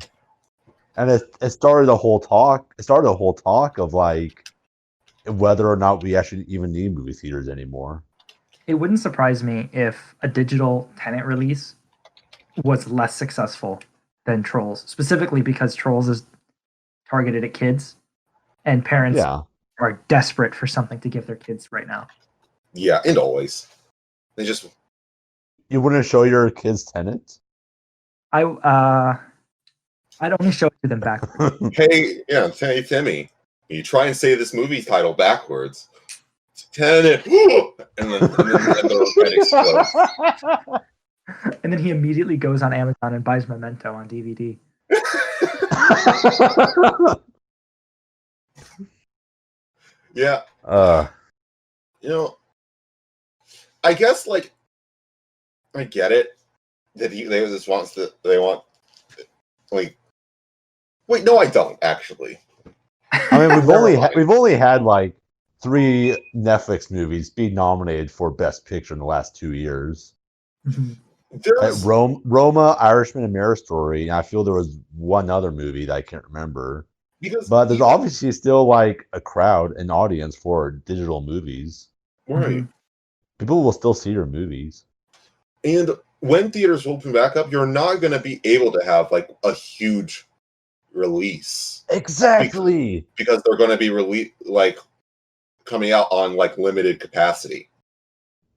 Speaker 3: And it started a whole talk. It started a whole talk of like whether or not we actually even need movie theaters anymore.
Speaker 1: It wouldn't surprise me if a digital Tenet release was less successful than Trolls, specifically because Trolls is targeted at kids, and parents are desperate for something to give their kids right now.
Speaker 2: Yeah, and always. They just.
Speaker 3: You wouldn't show your kids Tenet?
Speaker 1: I'd only show it to them backwards.
Speaker 2: Hey, Timmy, you try and say this movie title backwards. Tenet, and then the explodes.
Speaker 1: And then he immediately goes on Amazon and buys Memento on DVD.
Speaker 2: Yeah. You know, I guess like I get it that they just wants to. They want like. Wait, no, I don't actually.
Speaker 3: I mean, we've only had like 3 Netflix movies be nominated for Best Picture in the last 2 years.
Speaker 1: Mm-hmm.
Speaker 3: Roma, Irishman, and Marriage Story. And I feel there was one other movie that I can't remember. But there's obviously still like a crowd, an audience for digital movies.
Speaker 2: Right.
Speaker 3: People will still see your movies.
Speaker 2: And when theaters open back up, you're not going to be able to have like a huge release.
Speaker 3: Exactly.
Speaker 2: Because they're going to be coming out on like limited capacity.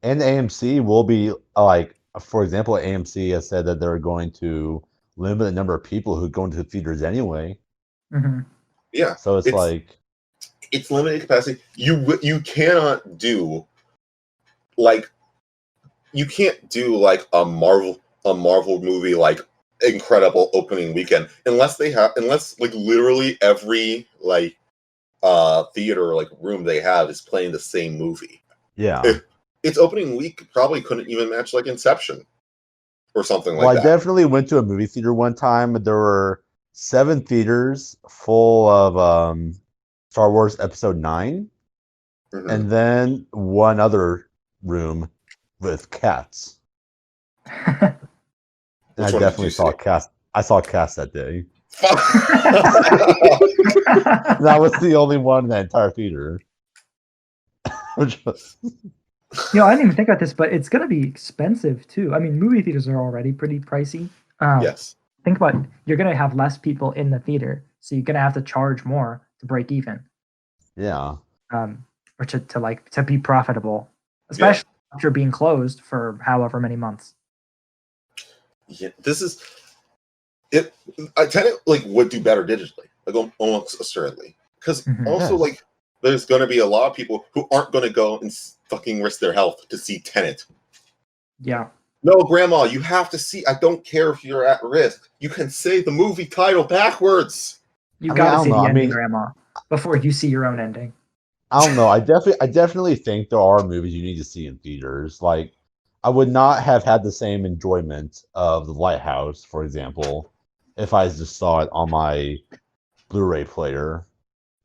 Speaker 3: And AMC will be like, for example, AMC has said that they're going to limit the number of people who go into the theaters anyway.
Speaker 1: Mm-hmm.
Speaker 2: Yeah.
Speaker 3: So it's
Speaker 2: limited capacity. You cannot do like you can't do like a Marvel movie like incredible opening weekend unless like literally every like theater like room they have is playing the same movie.
Speaker 3: Yeah.
Speaker 2: Its opening week probably couldn't even match like Inception or something like that.
Speaker 3: I definitely went to a movie theater one time. There were 7 theaters full of Star Wars Episode 9, and then one other room with cats. And I definitely saw cats. I saw cats that day. That was the only one in the entire theater.
Speaker 1: I didn't even think about this, but it's going to be expensive too. I mean, movie theaters are already pretty pricey.
Speaker 2: Yes.
Speaker 1: Think about it. You're going to have less people in the theater, so you're going to have to charge more to break even.
Speaker 3: Yeah.
Speaker 1: Or to be profitable, especially after being closed for however many months.
Speaker 2: Yeah, this is it. I Tenet would do better digitally, like almost assuredly, because also like there's going to be a lot of people who aren't going to go and fucking risk their health to see Tenet.
Speaker 1: Yeah.
Speaker 2: No, Grandma, you have to see. I don't care if you're at risk. You can say the movie title backwards.
Speaker 1: You got to see the ending, Grandma, before you see your own ending.
Speaker 3: I don't know. I definitely think there are movies you need to see in theaters. Like, I would not have had the same enjoyment of The Lighthouse, for example, if I just saw it on my Blu-ray player.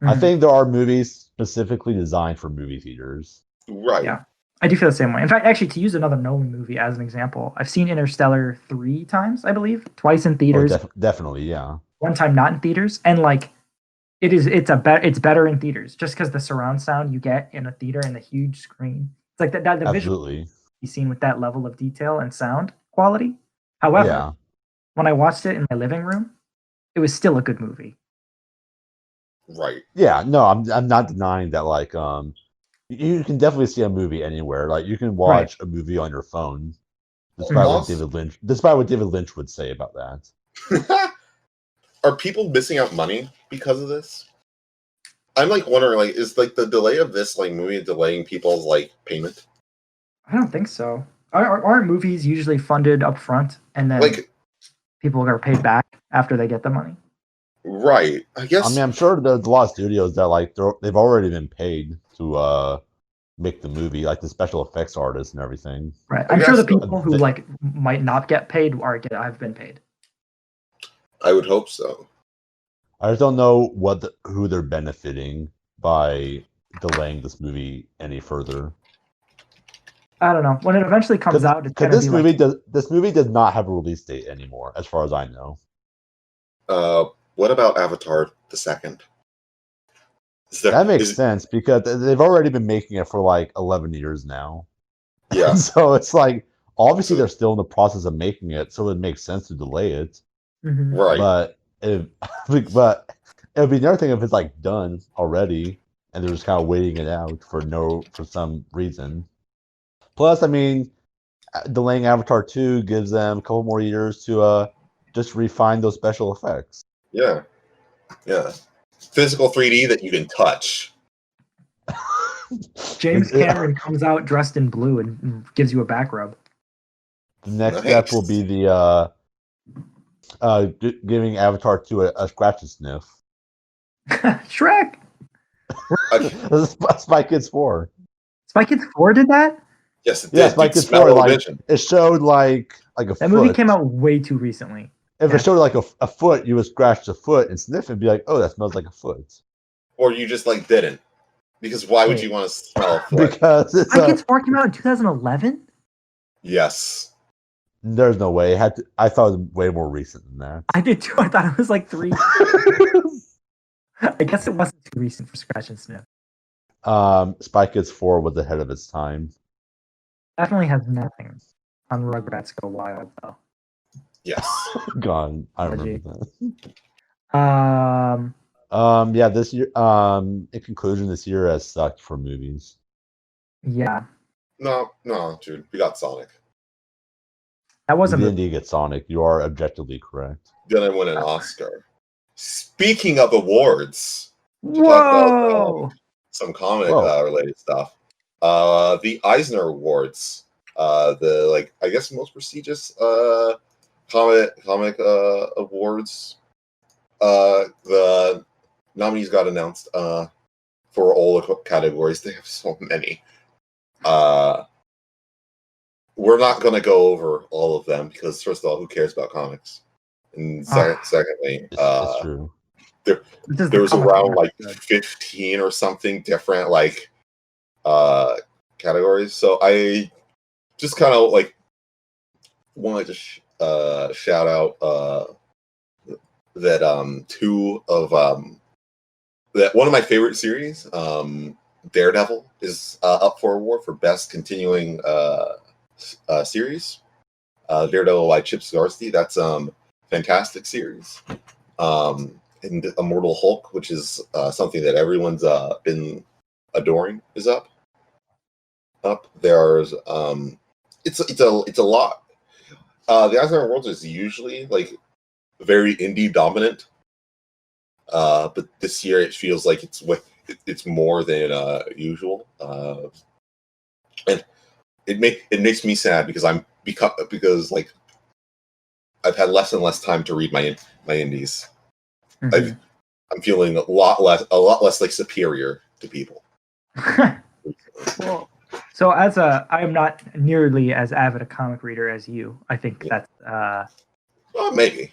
Speaker 3: I
Speaker 1: Mhm.
Speaker 3: think there are movies specifically designed for movie theaters.
Speaker 2: Right.
Speaker 1: Yeah, I do feel the same way. In fact, actually, to use another Nolan movie as an example, I've seen Interstellar 3 times, I believe, twice in
Speaker 3: Oh,
Speaker 1: theaters,
Speaker 3: definitely, yeah.
Speaker 1: one time not in theaters, and like it's better in theaters just because the surround sound you get in a theater and the huge screen. It's like that the visual
Speaker 3: Absolutely.
Speaker 1: be seen with that level of detail and sound quality. However,
Speaker 3: Yeah.
Speaker 1: when I watched it in my living room, it was still a good movie.
Speaker 2: Right.
Speaker 3: Yeah, no, I'm not denying that like you can definitely see a movie anywhere. Like you can
Speaker 1: Right.
Speaker 3: watch a movie on your phone,
Speaker 2: Also,
Speaker 3: despite what David Lynch would say about that.
Speaker 2: are people missing out money because of this? I'm like wondering, like, is like the delay of this like movie delaying people's like payment?
Speaker 1: I don't think so. Aren't movies usually funded up front and then
Speaker 2: Like,
Speaker 1: people are paid back after they get the money?
Speaker 2: right? I
Speaker 3: I mean,
Speaker 2: guess
Speaker 3: I'm sure there's a lot of studios that like they've already been paid to make the movie, like the special effects artists and everything.
Speaker 1: Right.
Speaker 2: I
Speaker 1: I'm sure the
Speaker 2: guess so.
Speaker 1: people who like might not get paid have been paid.
Speaker 2: I would hope so.
Speaker 3: I just don't know who they're benefiting by delaying this movie any further.
Speaker 1: I don't know. When it eventually comes out, it's
Speaker 3: Because
Speaker 1: gonna be like
Speaker 3: this movie does not have a release date anymore, as far as I know.
Speaker 2: What about Avatar the second?
Speaker 3: That makes sense because they've already been making it for like 11 years now.
Speaker 2: Yeah.
Speaker 3: So it's like obviously
Speaker 2: So,
Speaker 3: they're still in the process of making it, so it makes sense to delay it.
Speaker 2: right.
Speaker 3: But but it would be another thing if it's like done already and they're just kind of waiting it out for some reason. Plus, I mean, delaying Avatar 2 gives them a couple more years to just refine those special effects.
Speaker 2: Yeah. Yeah. Physical 3D that you can touch.
Speaker 1: James Cameron comes out dressed in blue and gives you a back rub.
Speaker 3: The next step will be the giving Avatar 2 a scratch and sniff.
Speaker 1: Shrek.
Speaker 3: Spy Kids 4.
Speaker 1: Spy Kids 4 did that?
Speaker 2: Yes, it did.
Speaker 3: Yeah, Spy Kids 4. Like it showed like a
Speaker 1: That
Speaker 3: foot.
Speaker 1: movie came out way too recently.
Speaker 3: If it showed like a foot, you would scratch the foot and sniff and be like, "Oh, that smells like a foot."
Speaker 2: Or you just like didn't. Because why would you want to smell a foot?
Speaker 3: Because it's
Speaker 1: Spy Kids 4 came out in 2011?
Speaker 2: Yes.
Speaker 3: There's no way. I thought it was way more recent than that.
Speaker 1: I did too. I thought it was like 3. I guess it wasn't too recent for scratch and sniff.
Speaker 3: Spy Kids 4 was ahead of its time.
Speaker 1: Definitely has nothing on Rugrats Go Wild though.
Speaker 2: Yes.
Speaker 3: God, I remember
Speaker 1: that.
Speaker 3: Yeah, this year, in conclusion, this year has sucked for movies.
Speaker 1: Yeah.
Speaker 2: No, dude. We got Sonic.
Speaker 1: That wasn't.
Speaker 3: We did indeed get Sonic. You are objectively correct.
Speaker 2: Gonna win an Oscar. Speaking of awards,
Speaker 1: Whoa!
Speaker 2: Talk about, some comic related stuff. The Eisner Awards. The I guess most prestigious comic awards. The nominees got announced for all the categories. They have so many. We're not going to go over all of them because, first of all, who cares about comics? And secondly,
Speaker 3: it's true.
Speaker 2: There was around like 15 or something different categories. So I just kind of wanted to shout out that two of that one of my favorite series, Daredevil, is up for award for best continuing series. Daredevil by Chip Zdarsky. That's fantastic series. And Immortal Hulk, which is something that everyone's been adoring, is up. There's it's a lot. The Eisner Awards is usually very indie dominant, but this year it feels like it's more than usual, and it makes me sad because I've had less and less time to read my indies.
Speaker 1: Mm-hmm.
Speaker 2: I'm feeling a lot less like superior to people.
Speaker 1: Well, so I am not nearly as avid a comic reader as you. I think
Speaker 2: Yeah.
Speaker 1: that's
Speaker 2: Well, maybe.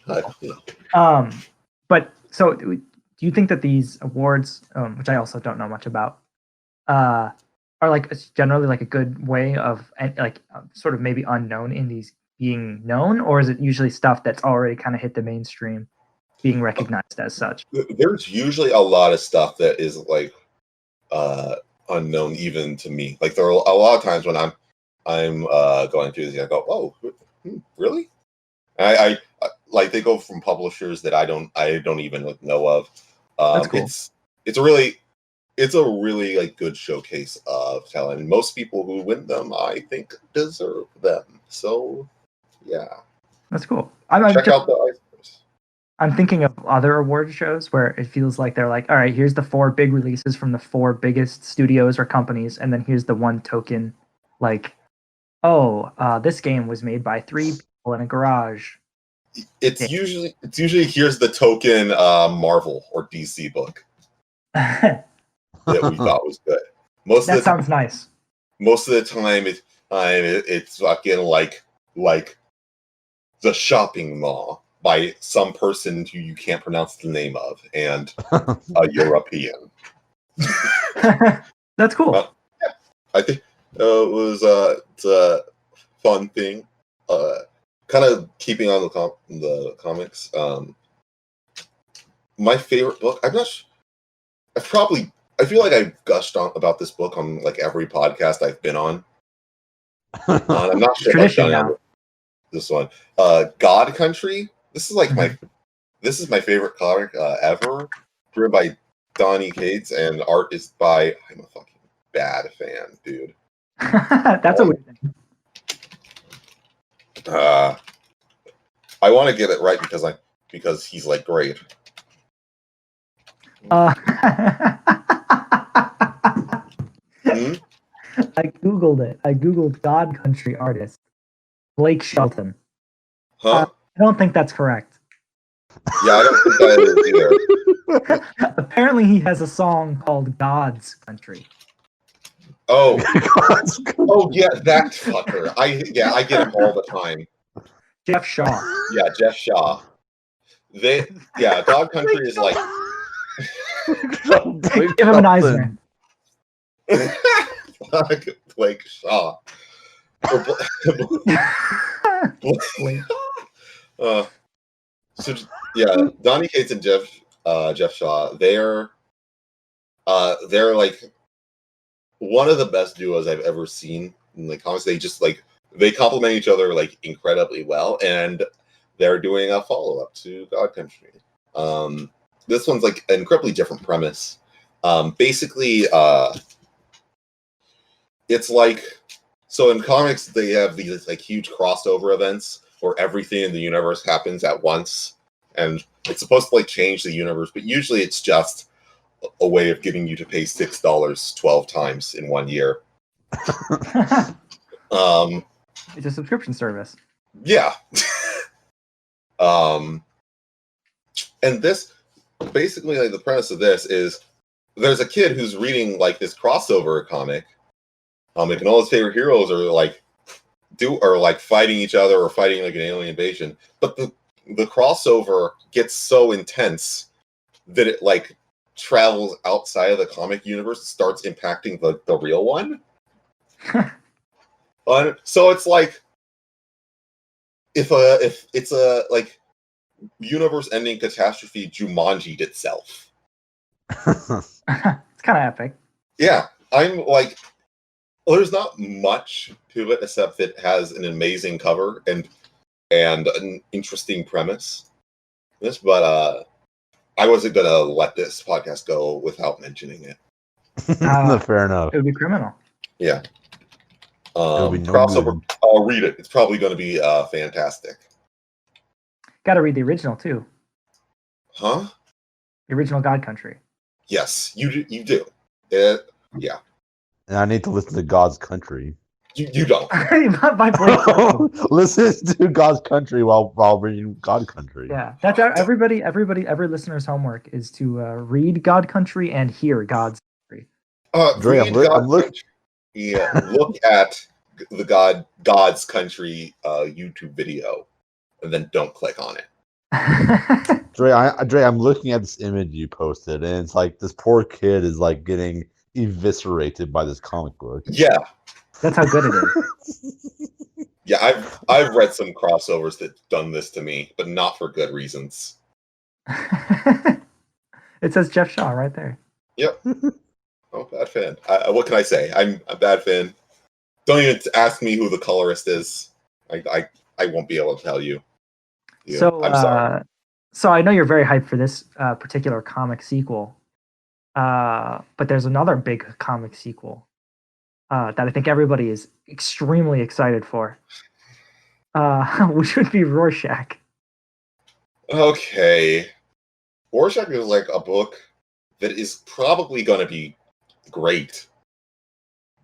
Speaker 1: but so do you think that these awards, which I also don't know much about, are like it's generally like a good way of like sort of maybe unknown indies being known, or is it usually stuff that's already kind of hit the mainstream being recognized as such?
Speaker 2: There's usually a lot of stuff that is like unknown even to me. Like there are a lot of times when I'm going through these, I go, "Oh, really?" I like they go from publishers that I don't even like, know of.
Speaker 1: That's cool.
Speaker 2: It's a really like good showcase of talent. And most people who win them, I think, deserve them. So yeah,
Speaker 1: That's cool. I'm
Speaker 2: check
Speaker 1: just
Speaker 2: out the Icebreakers.
Speaker 1: I'm thinking of other award shows where it feels like they're like, all right, here's the 4 big releases from the 4 biggest studios or companies, and then here's the one token, like, oh, this game was made by 3 people in a garage.
Speaker 2: It's usually here's the token Marvel or DC book
Speaker 1: That
Speaker 2: that we thought was good. Most of the
Speaker 1: sounds nice.
Speaker 2: most of the time it's fucking like the shopping mall by some person who you can't pronounce the name of and a European.
Speaker 1: That's cool.
Speaker 2: Yeah, I think it was it's a fun thing. Kind of keeping on the comics. My favorite book. I'm not. I feel like I've gushed on about this book on like every podcast I've been on. I'm not sure if I've done it on this one. God Country. This is like this is my favorite comic ever. Written by Donny Cates and art is by I'm a fucking bad fan, dude.
Speaker 1: That's a weird thing.
Speaker 2: I want to get it right because he's like great.
Speaker 1: I googled it. I googled God Country artist Blake Shelton.
Speaker 2: Huh?
Speaker 1: I don't think that's correct.
Speaker 2: Yeah, I don't think that is either.
Speaker 1: Apparently, he has a song called God's Country.
Speaker 2: Oh, oh yeah, that fucker. I get him all the time.
Speaker 1: Jeff Shaw.
Speaker 2: Yeah, Jeff Shaw. God Country is like.
Speaker 1: Give him an Eisner.
Speaker 2: Blake Shaw. So yeah, Donny Cates and Jeff Shaw. They're like one of the best duos I've ever seen in the comics. They complement each other like incredibly well, and they're doing a follow up to God Country. This one's like an incredibly different premise. Basically, it's like so in comics they have these like huge crossover events where everything in the universe happens at once, and it's supposed to like change the universe, but usually it's just a way of getting you to pay $6 12 times in 1 year.
Speaker 1: It's a subscription service.
Speaker 2: Yeah. And this basically like the premise of this is there's a kid who's reading like this crossover comic. And all his favorite heroes are like fighting each other or fighting like an alien invasion. But the crossover gets so intense that it like travels outside of the comic universe and starts impacting the real one. So it's like if it's a like universe-ending catastrophe Jumanji'd itself.
Speaker 1: It's kind of epic.
Speaker 2: Yeah, I'm like, well, there's not much to it except that it has an amazing cover and an interesting premise. But I wasn't gonna let this podcast go without mentioning it.
Speaker 3: Fair enough.
Speaker 1: It would be criminal.
Speaker 2: Yeah.
Speaker 3: It'll be no
Speaker 2: crossover.
Speaker 3: good.
Speaker 2: I'll read it. It's probably going to be fantastic.
Speaker 1: Got to read the original too.
Speaker 2: Huh?
Speaker 1: The original God Country.
Speaker 2: Yes, you do. Yeah.
Speaker 3: And I need to listen to God's Country.
Speaker 2: You don't.
Speaker 1: By Blake Shelton.
Speaker 3: Listen to God's Country while reading God Country.
Speaker 1: Yeah, that's every listener's homework is to read God Country and hear God's Country.
Speaker 3: Dre,
Speaker 2: Read
Speaker 3: I'm
Speaker 2: God's
Speaker 3: looking.
Speaker 2: Country. Yeah, look at the God's Country YouTube video, and then don't click on it.
Speaker 3: Dre, I'm looking at this image you posted, and it's like this poor kid is like getting eviscerated by this comic book.
Speaker 2: Yeah,
Speaker 1: That's how good it is.
Speaker 2: yeah. I've read some crossovers that done this to me, but not for good reasons.
Speaker 1: It says Jeff Shaw right there.
Speaker 2: Yep. Oh, bad fan. What can I say? I'm a bad fan. Don't even ask me who the colorist is. I won't be able to tell you. Yeah,
Speaker 1: So,
Speaker 2: I'm sorry.
Speaker 1: So I know you're very hyped for this particular comic sequel, but there's another big comic sequel that I think everybody is extremely excited for, which would be Rorschach.
Speaker 2: Okay. Rorschach is like a book that is probably going to be great,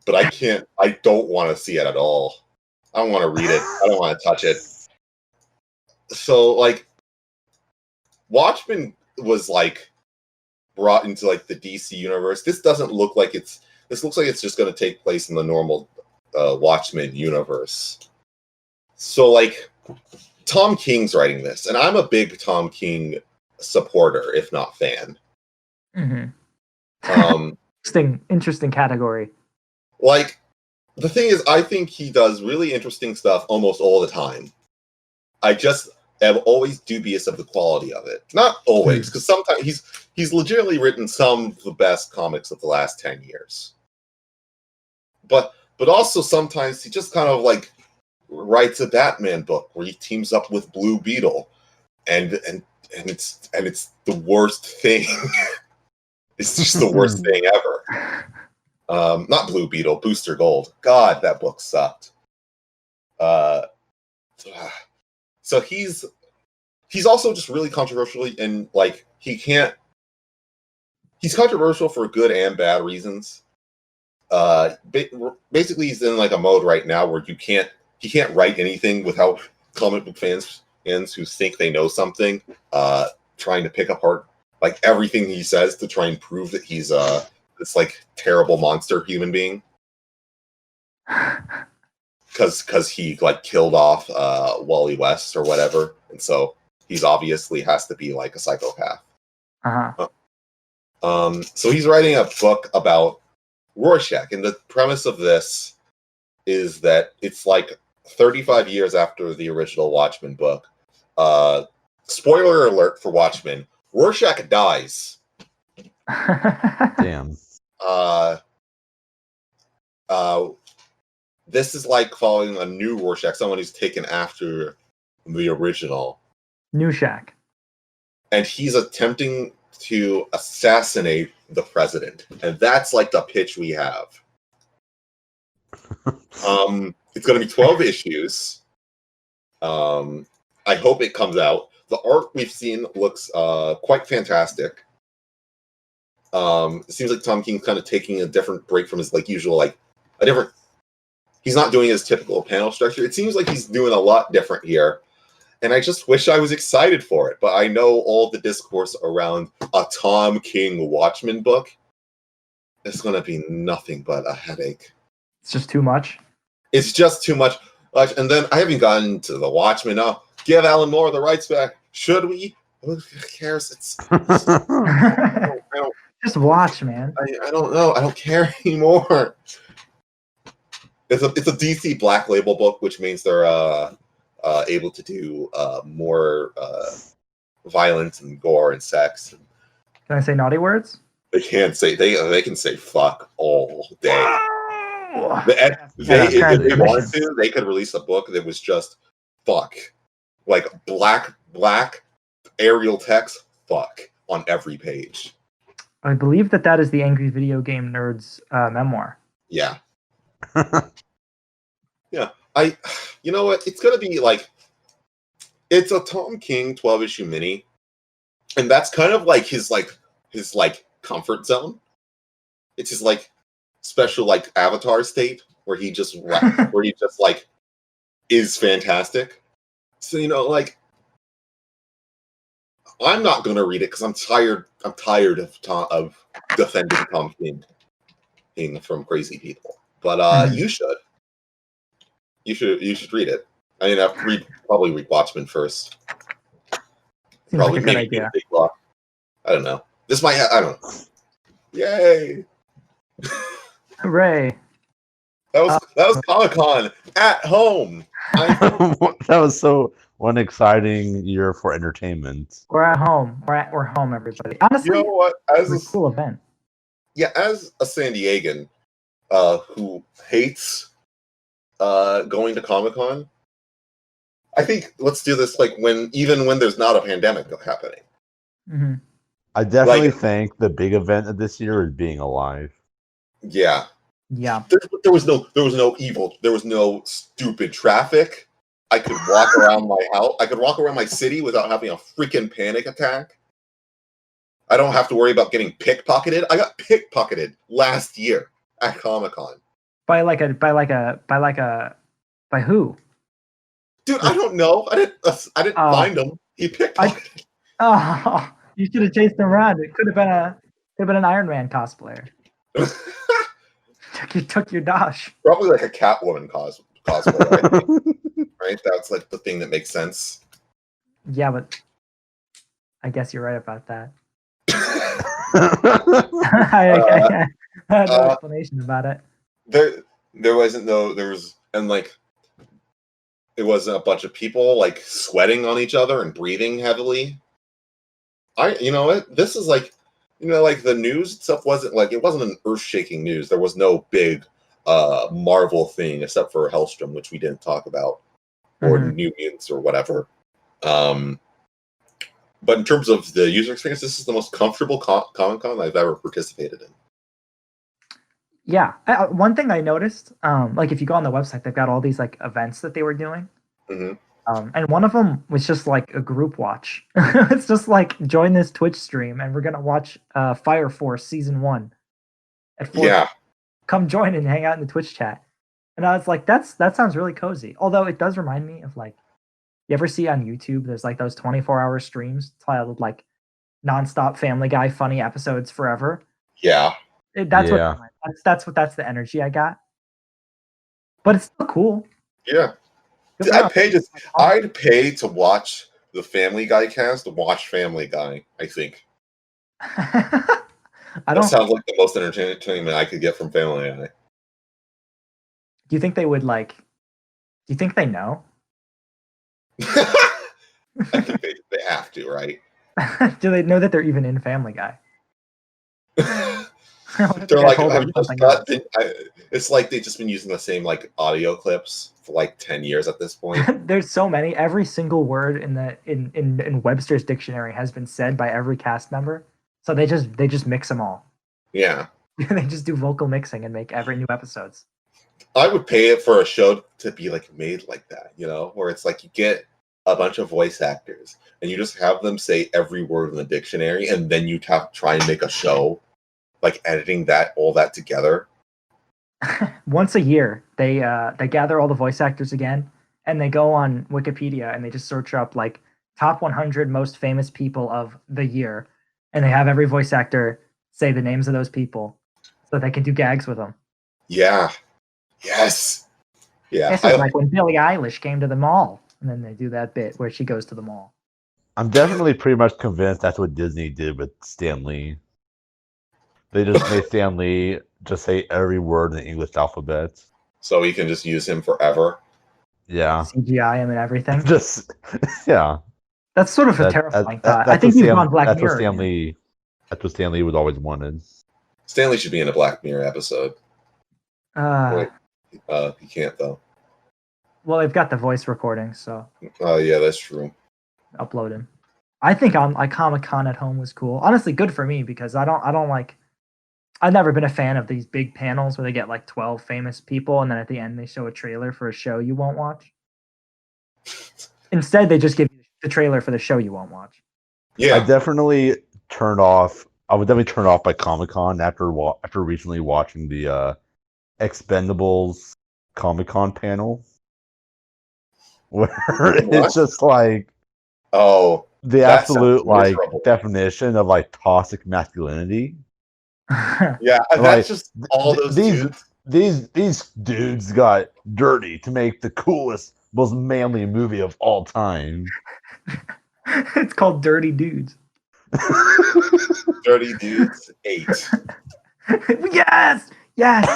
Speaker 2: but I don't want to see it at all. I don't want to read it. I don't want to touch it. So, like, Watchmen was, like, brought into, like, the DC universe. This doesn't look like this looks like it's just going to take place in the normal Watchmen universe. So, like, Tom King's writing this, and I'm a big Tom King supporter, if not fan.
Speaker 1: Mm-hmm. Interesting category.
Speaker 2: Like, the thing is, I think he does really interesting stuff almost all the time. I just am always dubious of the quality of it. Not always, because sometimes he's legitimately written some of the best comics of the last 10 years. But also sometimes he just kind of like writes a Batman book where he teams up with Blue Beetle, and it's the worst thing. It's just the worst thing ever. Not Blue Beetle, Booster Gold. God, that book sucked. So he's also just really controversial, and like he's controversial for good and bad reasons. Basically, he's in like a mode right now where he can't write anything without comic book fans who think they know something, trying to pick apart like everything he says to try and prove that he's this like terrible monster human being. Because he like killed off Wally West or whatever, and so he's obviously has to be like a psychopath. So he's writing a book about Rorschach, and the premise of this is that it's like 35 years after the original Watchmen book. Spoiler alert for Watchmen: Rorschach dies.
Speaker 3: Damn.
Speaker 2: This is like following a new Rorschach, someone who's taken after the original.
Speaker 1: New Shack. And
Speaker 2: he's attempting to assassinate the president. And that's like the pitch we have. It's going to be 12 issues. I hope it comes out. The art we've seen looks quite fantastic. It seems like Tom King's kind of taking a different break from his like usual, like a different. He's not doing his typical panel structure. It seems like he's doing a lot different here. And I just wish I was excited for it. But I know all the discourse around a Tom King Watchmen book is going to be nothing but a headache.
Speaker 1: It's just too much. It's
Speaker 2: just too much. And then I haven't gotten to the Watchmen. Oh, give Alan Moore the rights back. Should we? Who cares?
Speaker 1: I don't, just watch, man.
Speaker 2: I don't know. I don't care anymore. It's a DC Black Label book, which means they're able to do more violence and gore and sex.
Speaker 1: Can I say naughty words?
Speaker 2: They can't say they can say fuck all day. If they wanted to, they could release a book that was just fuck, like black Arial text fuck on every page.
Speaker 1: I believe that is the Angry Video Game Nerds memoir.
Speaker 2: Yeah. Yeah, you know what? It's gonna be like, it's a Tom King 12-issue mini, and that's kind of like his comfort zone. It's his like special like Avatar state where he just like is fantastic. So like I'm not gonna read it because I'm tired of defending Tom King. from crazy people. But you should read it. I mean, probably read Watchmen first.
Speaker 1: Seems
Speaker 2: Probably
Speaker 1: like a good
Speaker 2: maybe
Speaker 1: idea.
Speaker 2: a big block. I don't know. This might. I don't know. Yay!
Speaker 1: Hooray!
Speaker 2: That was Comic-Con at home.
Speaker 3: That was so one exciting year for entertainment.
Speaker 1: We're at home. We're home, everybody. Honestly,
Speaker 2: You know what?
Speaker 1: it's a cool event.
Speaker 2: Yeah, as a San Diegan who hates going to Comic-Con, I think let's do this like even when there's not a pandemic happening.
Speaker 1: Mm-hmm.
Speaker 3: I definitely think the big event of this year is being alive.
Speaker 2: Yeah.
Speaker 1: Yeah.
Speaker 2: There was no evil. There was no stupid traffic. I could walk around my house. I could walk around my city without having a freaking panic attack. I don't have to worry about getting pickpocketed. I got pickpocketed last year at Comic-Con.
Speaker 1: By who?
Speaker 2: Dude, I don't know. I didn't find him. He pickpocketed.
Speaker 1: You should have chased him around. It could have been an Iron Man cosplayer. took your dosh.
Speaker 2: Probably like a Catwoman cosplay, I think. Right? That's like the thing that makes sense.
Speaker 1: Yeah, but I guess you're right about that. I had no explanation about it.
Speaker 2: There wasn't it wasn't a bunch of people like sweating on each other and breathing heavily. This is like, like the news stuff wasn't an earth-shaking news. There was no big Marvel thing except for Hellstrom, which we didn't talk about, or New Mutants or whatever. But in terms of the user experience, this is the most comfortable Comic-Con I've ever participated in.
Speaker 1: Yeah. One thing I noticed, like if you go on the website, they've got all these like events that they were doing.
Speaker 2: Mm-hmm.
Speaker 1: And one of them was just like a group watch. It's just like, join this Twitch stream and we're going to watch Fire Force Season 1 at 4.
Speaker 2: Yeah.
Speaker 1: Come join and hang out in the Twitch chat. And I was like, that sounds really cozy. Although it does remind me of like, you ever see on YouTube, there's like those 24-hour streams titled like nonstop Family Guy funny episodes forever.
Speaker 2: Yeah.
Speaker 1: That's the energy I got. But it's still cool.
Speaker 2: Yeah. I'd pay to watch the Family Guy cast to watch Family Guy, I think. That sounds like the most entertainment I could get from Family Guy.
Speaker 1: Do you think they would do you think they know?
Speaker 2: I think they have to, right?
Speaker 1: Do they know that they're even in Family Guy?
Speaker 2: They're like, it's like they've just been using the same like audio clips for like 10 years at this point.
Speaker 1: There's so many. Every single word in Webster's dictionary has been said by every cast member. So they just mix them all.
Speaker 2: Yeah.
Speaker 1: They just do vocal mixing and make every new episodes.
Speaker 2: I would pay it for a show to be like made like that, where it's like you get a bunch of voice actors and you just have them say every word in the dictionary, and then you try and make a show, like editing all that together.
Speaker 1: Once a year, they gather all the voice actors again, and they go on Wikipedia and they just search up like top 100 most famous people of the year, and they have every voice actor say the names of those people so they can do gags with them.
Speaker 2: Yeah. Yes. Yeah.
Speaker 1: This is like when Billie Eilish came to the mall, and then they do that bit where she goes to the mall.
Speaker 3: I'm definitely pretty much convinced that's what Disney did with Stan Lee. They just made Stan Lee just say every word in the English alphabet.
Speaker 2: So we can just use him forever.
Speaker 3: Yeah.
Speaker 1: CGI him and everything.
Speaker 3: Yeah.
Speaker 1: That's sort of a terrifying thought. I think you've gone Black Mirror.
Speaker 3: That's what Stan Lee would always wanted.
Speaker 2: Stan Lee should be in a Black Mirror episode. Wait. He can't though.
Speaker 1: Well, they've got the voice recording, so.
Speaker 2: Oh yeah, that's true.
Speaker 1: Upload him. I think Comic-Con at home was cool. Honestly, good for me because I don't like. I've never been a fan of these big panels where they get like 12 famous people and then at the end they show a trailer for a show you won't watch. Instead, they just give you the trailer for the show you won't watch.
Speaker 2: Yeah,
Speaker 3: I would definitely turn off by Comic-Con after recently watching the Expendables Comic-Con panel, where it's just like the absolute like definition of like toxic masculinity.
Speaker 2: Yeah,
Speaker 3: Like,
Speaker 2: that's just all those
Speaker 3: these
Speaker 2: dudes.
Speaker 3: these dudes got dirty to make the coolest, most manly movie of all time.
Speaker 1: It's called Dirty Dudes.
Speaker 2: Dirty Dudes 8.
Speaker 1: Yes, yes.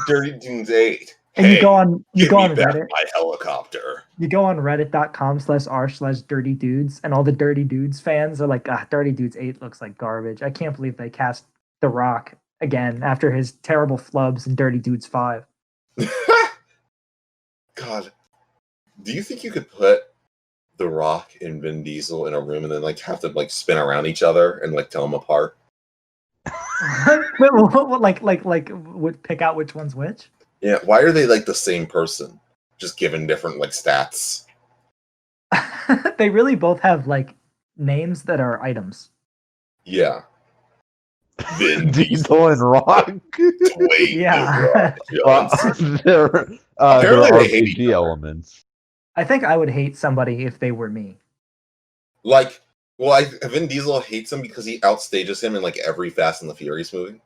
Speaker 2: Dirty Dudes 8.
Speaker 1: And
Speaker 2: Hey,
Speaker 1: you go on
Speaker 2: give me back
Speaker 1: Reddit.
Speaker 2: my helicopter.
Speaker 1: You go on reddit.com/r/dirty dudes, and all the Dirty Dudes fans are like, Dirty Dudes 8 looks like garbage. I can't believe they cast The Rock again after his terrible flubs in Dirty Dudes 5.
Speaker 2: God, do you think you could put The Rock and Vin Diesel in a room and then like have them like spin around each other and like tell them apart?
Speaker 1: Wait, what, like, would pick out which one's which?
Speaker 2: Yeah, why are they like the same person, just given different like stats?
Speaker 1: They really both have like names that are items.
Speaker 2: Yeah. Vin
Speaker 3: Diesel and Rock.
Speaker 2: Dwayne
Speaker 1: Yeah.
Speaker 2: The Rock Johnson.
Speaker 3: There
Speaker 2: Apparently
Speaker 3: are
Speaker 2: they hate each
Speaker 3: RPG
Speaker 2: other.
Speaker 3: elements.
Speaker 1: I think I would hate somebody if they were me.
Speaker 2: Like, well, Vin Diesel hates him because he outstages him in like every Fast and the Furious movie.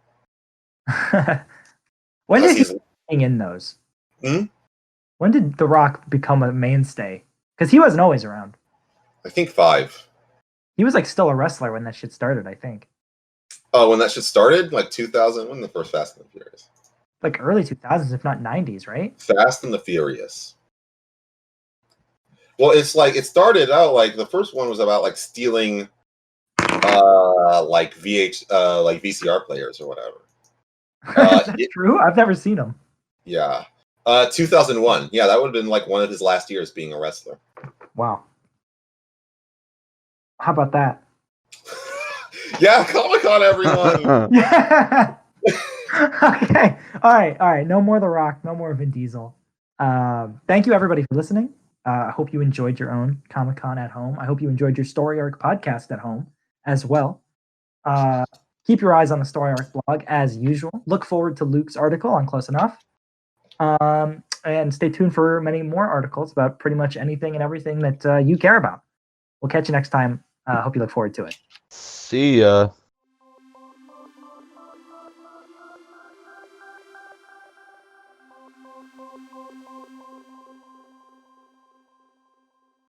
Speaker 1: When did
Speaker 2: Because
Speaker 1: he
Speaker 2: he's
Speaker 1: hang in those?
Speaker 2: Hmm?
Speaker 1: When did The Rock become a mainstay? Because he wasn't always around.
Speaker 2: I think 5.
Speaker 1: He was like still a wrestler when that shit started, I think.
Speaker 2: Oh, when that shit started, like 2000, when the first Fast and the Furious?
Speaker 1: Like early 2000s, if not 90s, right?
Speaker 2: Fast and the Furious. Well, it's like it started out like the first one was about like stealing like like VCR players or whatever.
Speaker 1: That's true. I've never seen him.
Speaker 2: Yeah. 2001. Yeah, that would have been like one of his last years being a wrestler.
Speaker 1: Wow. How about that?
Speaker 2: Yeah, Comic-Con, everyone.
Speaker 1: Yeah. Okay. All right. No more The Rock. No more Vin Diesel. Thank you, everybody, for listening. I hope you enjoyed your own Comic-Con at home. I hope you enjoyed your Story Arc podcast at home as well. Keep your eyes on the Story Arc blog as usual. Look forward to Luke's article on Close Enough. And stay tuned for many more articles about pretty much anything and everything that you care about. We'll catch you next time. Hope you look forward to it.
Speaker 3: See ya.